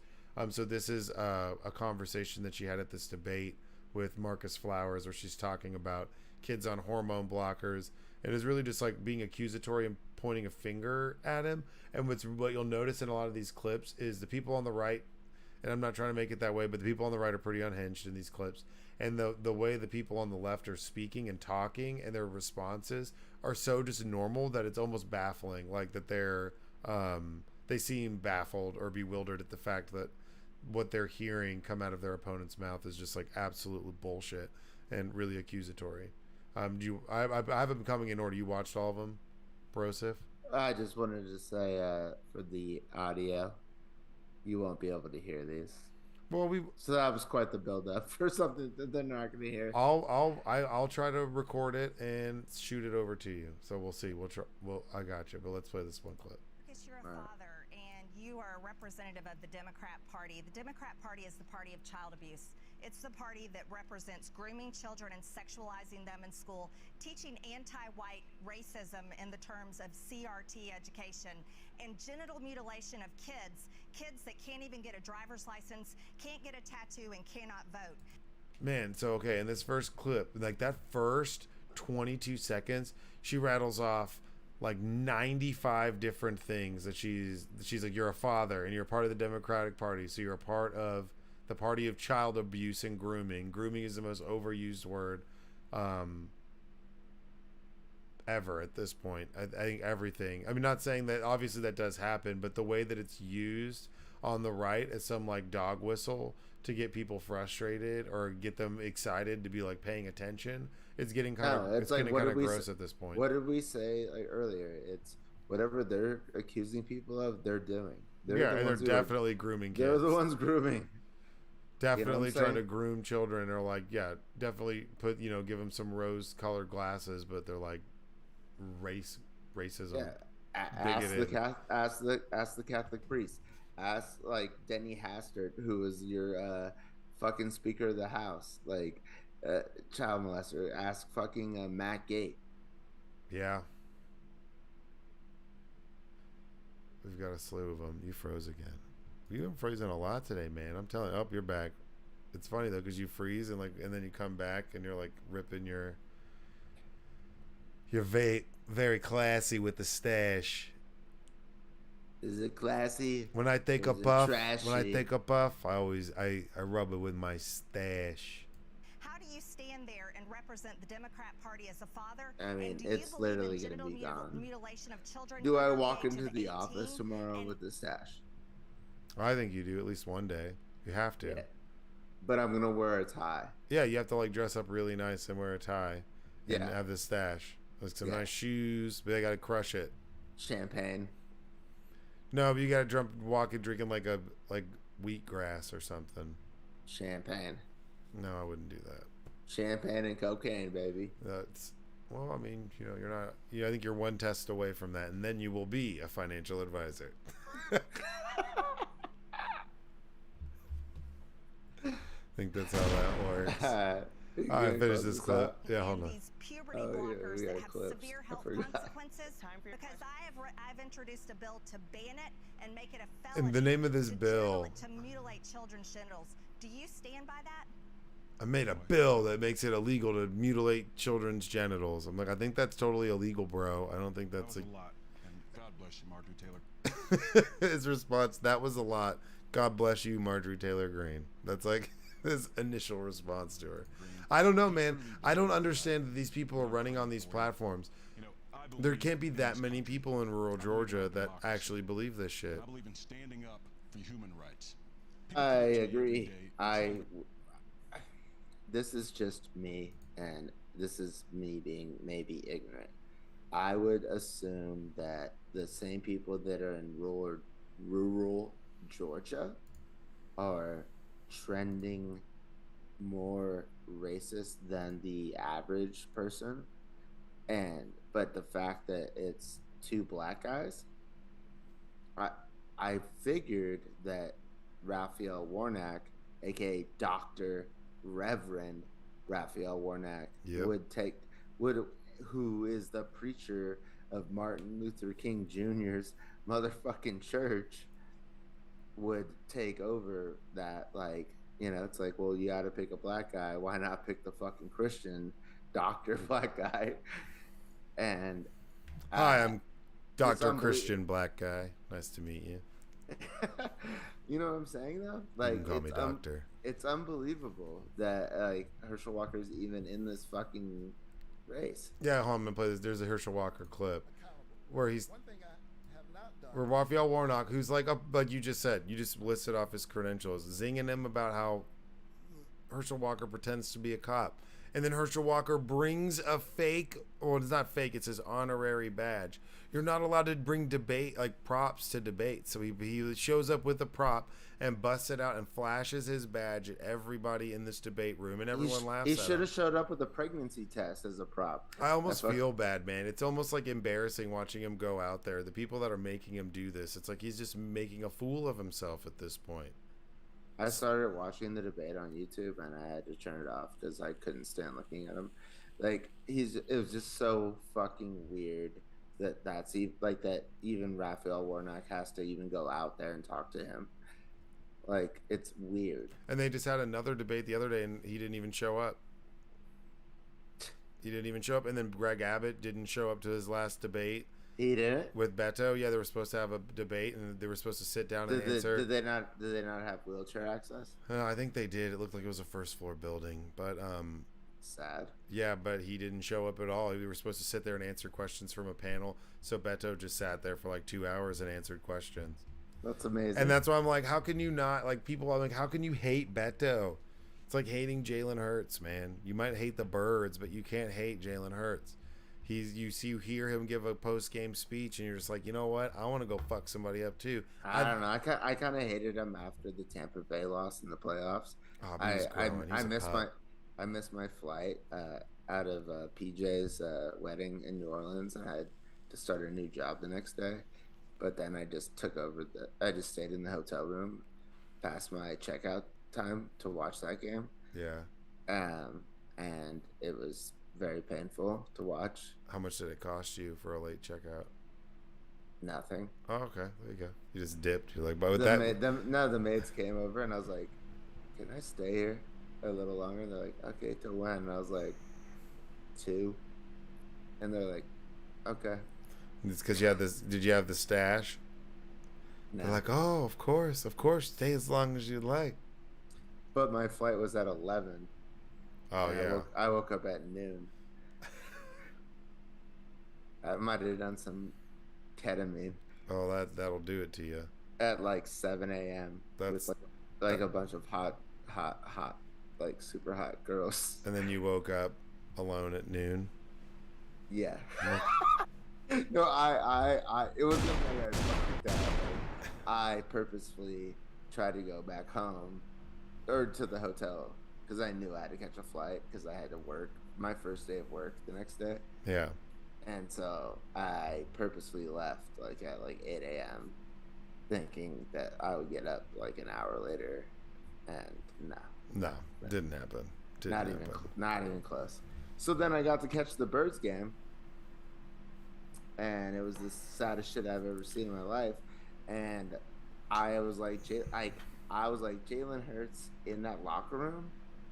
So this is a conversation that she had at this debate with Marcus Flowers, where she's talking about kids on hormone blockers, and is really just like being accusatory and pointing a finger at him. And what you'll notice in a lot of these clips is the people on the right, and I'm not trying to make it that way, but the people on the right are pretty unhinged in these clips. And the way the people on the left are speaking and talking and their responses are so just normal that it's almost baffling. Like that they seem baffled or bewildered at the fact that what they're hearing come out of their opponent's mouth is just like absolutely bullshit and really accusatory. I haven't been coming in order. You watched all of them, Brosif? I just wanted to say for the audio, you won't be able to hear these. Well, so that was quite the build up for something that they're not going to hear. I'll try to record it and shoot it over to you. So we'll see. I got you. But let's play this one clip. Because you're a father and you are a representative of the Democrat Party. The Democrat Party is the party of child abuse. It's the party that represents grooming children and sexualizing them in school, teaching anti-white racism in the terms of CRT education, and genital mutilation of kids that can't even get a driver's license, can't get a tattoo, and cannot vote. Man, so okay, in this first clip, like that first 22 seconds, she rattles off like 95 different things that she's like, you're a father and you're a part of the Democratic Party, so you're a part of the party of child abuse and grooming. Grooming is the most overused word ever at this point. I think everything. I mean, not saying that obviously that does happen, but the way that it's used on the right as some like dog whistle to get people frustrated or get them excited to be like paying attention, it's getting kind of gross at this point. What did we say like earlier? It's whatever they're accusing people of, they're doing. They're definitely grooming kids. They're the ones grooming. Definitely trying to groom children. They're like, yeah, definitely give them some rose-colored glasses, but they're like racism. Yeah, ask the Catholic priest. Ask like Denny Hastert, who is your fucking Speaker of the House, like child molester. Ask fucking Matt Gaetz. Yeah. We've got a slew of them. You froze again. You've been freezing a lot today, man. I'm telling you. Oh, you're back. It's funny though, because you freeze and then you come back and you're like ripping your vape, very classy with the stash. Is it classy? When I take a puff, I rub it with my stash. How do you stand there and represent the Democrat Party as a father? I mean, it's literally going to be gone. Mutilation of children. Do I walk into the office tomorrow with the stash? I think you do, at least one day. You have to. Yeah. But I'm going to wear a tie. Yeah, you have to like dress up really nice and wear a tie and have the stash. Like some nice shoes, but they gotta crush it. Champagne. No, but you gotta walk and drinking like wheatgrass or something. Champagne. No, I wouldn't do that. Champagne and cocaine, baby. That's well, I mean, you're not. I think you're one test away from that, and then you will be a financial advisor. I think that's how that works. All right, finish this clip. Yeah, hold on. These puberty Oh, yeah, blockers we that got have clips. severe I health forgot. consequences. Because I've introduced a bill to ban it and make it a felony. And the name of this bill, to mutilate children's genitals. Do you stand by that? I made a bill that makes it illegal to mutilate children's genitals. I'm like, I think that's totally illegal, bro. I don't think that's That was a lot. And God bless you, Marjorie Taylor. his response. That was a lot. God bless you, Marjorie Taylor Greene. That's like his initial response to her. I don't know, man. I don't understand that these people are running on these platforms. There can't be that many people in rural Georgia that actually believe this shit. I believe in standing up for human rights. I agree. This is just me, and this is me being maybe ignorant. I would assume that the same people that are in rural Georgia are trending more racist than the average person, but the fact that it's two black guys, I figured that Raphael Warnock, aka Dr. Reverend Raphael Warnock, Yep. who is the preacher of Martin Luther King Jr.'s motherfucking church, would take over that. Like, it's like, well, you got to pick a black guy. Why not pick the fucking Christian doctor black guy? And Hi, I'm Dr. unbelie- Christian Black Guy. Nice to meet you. you know what I'm saying, though? You Like, can call me Doctor. It's unbelievable that Herschel Walker's even in this fucking race. Yeah, hold on, I'm gonna play this. There's a Herschel Walker clip where he's One thing I have not done. where Raphael Warnock, who's like you just said, you just listed off his credentials, zinging him about how Herschel Walker pretends to be a cop. And then Herschel Walker brings a fake, or it's not fake, it's his honorary badge. You're not allowed to bring props to debate. So he shows up with a prop and busts it out and flashes his badge at everybody in this debate room, and everyone laughs He at should him. have showed up with a pregnancy test as a prop. I almost That's feel bad, man. It's almost like embarrassing watching him go out there. The people that are making him do this, it's like he's just making a fool of himself at this point. I started watching the debate on YouTube and I had to turn it off because I couldn't stand looking at him. Like, it was just so fucking weird that even Raphael Warnock has to even go out there and talk to him. Like, it's weird. And they just had another debate the other day, and he didn't even show up. He didn't even show up. And then Greg Abbott didn't show up to his last debate He didn't. with Beto. Yeah, they were supposed to have a debate, and they were supposed to sit down and answer. Did they not have wheelchair access? I think they did. It looked like it was a first floor building, but Sad. yeah, but he didn't show up at all. We were supposed to sit there and answer questions from a panel, so Beto just sat there for like 2 hours and answered questions. That's amazing. And that's why I'm like, how can you not, like, people are like, how can you hate Beto? It's like hating Jalen Hurts, man. You might hate the birds, but you can't hate Jalen Hurts. You hear him give a post-game speech, and you're just like, you know what? I want to go fuck somebody up too. I don't know. I kind of hated him after the Tampa Bay loss in the playoffs. Oh, but he's growing. He's a pup. I missed my flight out of PJ's wedding in New Orleans, and I had to start a new job the next day. But then I just I just stayed in the hotel room past my checkout time to watch that game. Yeah. And it was very painful to watch. How much did it cost you for a late checkout? Nothing. Oh, okay. There you go. You just dipped. You're like, but with The maids came over, and I was like, "Can I stay here a little longer?" And they're like, "Okay, till when?" And I was like, 2. And they're like, "Okay." It's because you had this. Did you have the stash? No. They're like, oh, of course, stay as long as you'd like. But my flight was at 11. Oh and yeah. I woke up at noon. I might have done some ketamine Oh, that'll do it to you. at like 7 a.m. That's with like a bunch of hot, like super hot girls. and then you woke up alone at noon. Yeah. No, it wasn't like I fucked that. Like, I purposefully tried to go back home or to the hotel because I knew I had to catch a flight because I had to work my first day of work the next day. Yeah. And so I purposely left like at like 8 a.m. thinking that I would get up like an hour later, and No, didn't happen. not even close. So then I got to catch the Birds game, and it was the saddest shit I've ever seen in my life. And I was like, Jalen Hurts in that locker room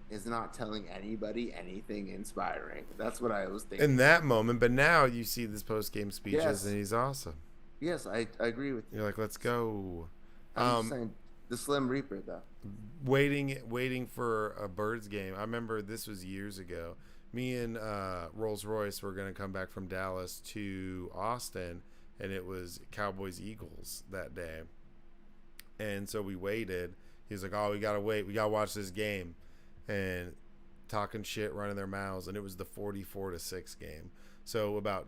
is not telling anybody anything inspiring. That's what I was thinking. In that moment, but now you see this post game speeches, Yes. and he's awesome. Yes, I agree with you. You're like, let's go. I'm just saying, the Slim Reaper, though. Waiting for a Birds game. I remember this was years ago. Me and Rolls Royce were going to come back from Dallas to Austin, and it was Cowboys Eagles that day. And so we waited. He's like, oh, we got to wait. We got to watch this game. And talking shit, running their mouths. And it was the 44-6 game. So about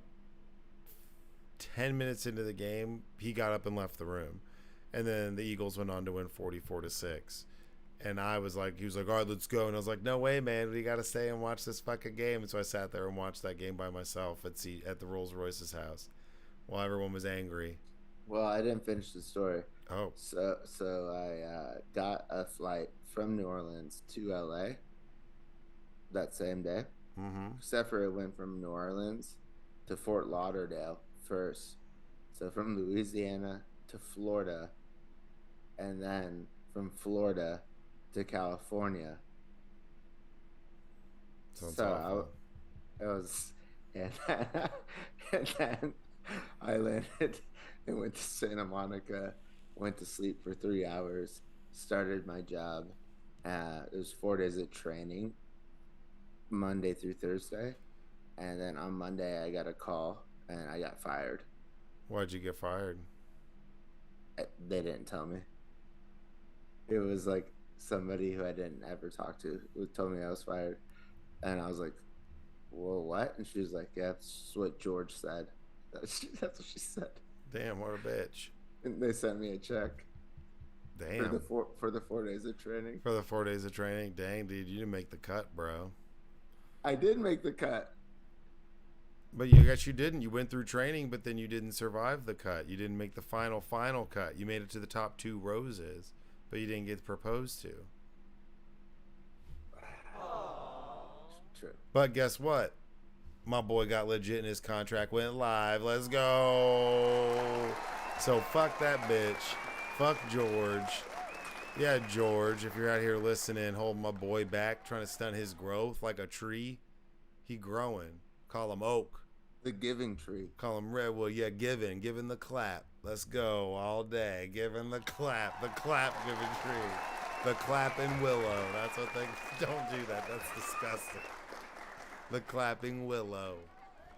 10 minutes into the game, he got up and left the room. And then the Eagles went on to win 44-6. And I was like, he was like, all right, let's go. And I was like, no way, man. We got to stay and watch this fucking game. And so I sat there and watched that game by myself at the Rolls Royce's house while everyone was angry. Well, I didn't finish the story. Oh. So I got a flight from New Orleans to LA that same day. Mm-hmm. Except for it went from New Orleans to Fort Lauderdale first. So from Louisiana to Florida, and then from Florida to California. Sounds So awful. I was, and then I landed and went to Santa Monica, went to sleep for 3 hours, started my job. It was 4 days of training, Monday through Thursday. And then on Monday, I got a call and I got fired. Why'd you get fired? They didn't tell me. It was like somebody who I didn't ever talk to who told me I was fired. And I was like, well, what? And she was like, yeah, that's what George said. That's what she said. Damn, what a bitch. And they sent me a check. Damn. For the 4 days of training. For the 4 days of training? Dang, dude, you didn't make the cut, bro. I did make the cut. But you guess you didn't. You went through training, but then you didn't survive the cut. You didn't make the final cut. You made it to the top 2 roses, but you didn't get proposed to. True. But guess what? My boy got legit and his contract went live. Let's go. So fuck that bitch. Fuck George. Yeah, George, if you're out here listening, hold my boy back, trying to stunt his growth like a tree. He growing. Call him oak. The giving tree. Call him red. Well, yeah, giving the clap. Let's go all day. Giving the clap giving tree. The clapping willow. That's what they don't do that. That's disgusting. The clapping willow.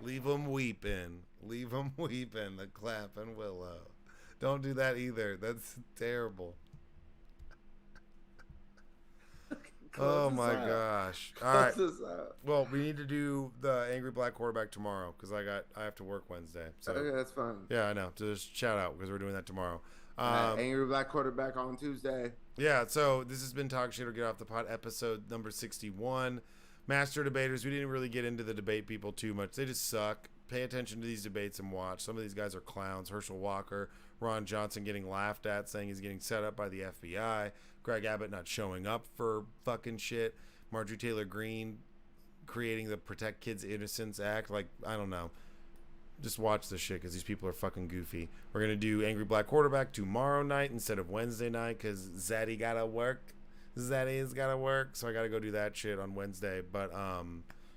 Leave them weeping. Leave them weeping. The clapping willow. Don't do that either. That's terrible. Oh my gosh. All right. Well, we need to do the Angry Black Quarterback tomorrow because I have to work Wednesday. So Okay, that's fine. yeah, I know. Just shout out because we're doing that tomorrow. Angry Black Quarterback on Tuesday. Yeah, so this has been Talk Shit or Get Off the Pot, episode number 61. Master Debaters, we didn't really get into the debate people too much. They just suck. Pay attention to these debates and watch. Some of these guys are clowns. Herschel Walker, Ron Johnson getting laughed at, saying he's getting set up by the FBI. Greg Abbott not showing up for fucking shit. Marjorie Taylor Greene creating the Protect Kids Innocence Act. Like, I don't know. Just watch this shit because these people are fucking goofy. We're going to do Angry Black Quarterback tomorrow night instead of Wednesday night because Zaddy got to work. Zaddy's got to work. So I got to go do that shit on Wednesday. But,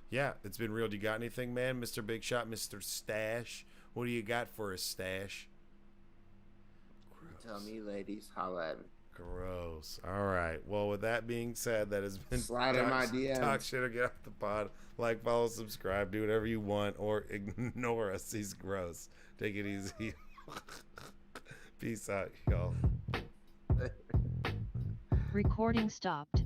yeah, it's been real. Do you got anything, man? Mr. Big Shot, Mr. Stash. What do you got for a stash? Tell me, ladies, holla at me. Gross. All right. Well, with that being said, that has been Slide in my DMs. Talk Shit or Get Off the Pod. Like, follow, subscribe, do whatever you want, or ignore us. He's gross. Take it easy. Peace out, y'all. Recording stopped.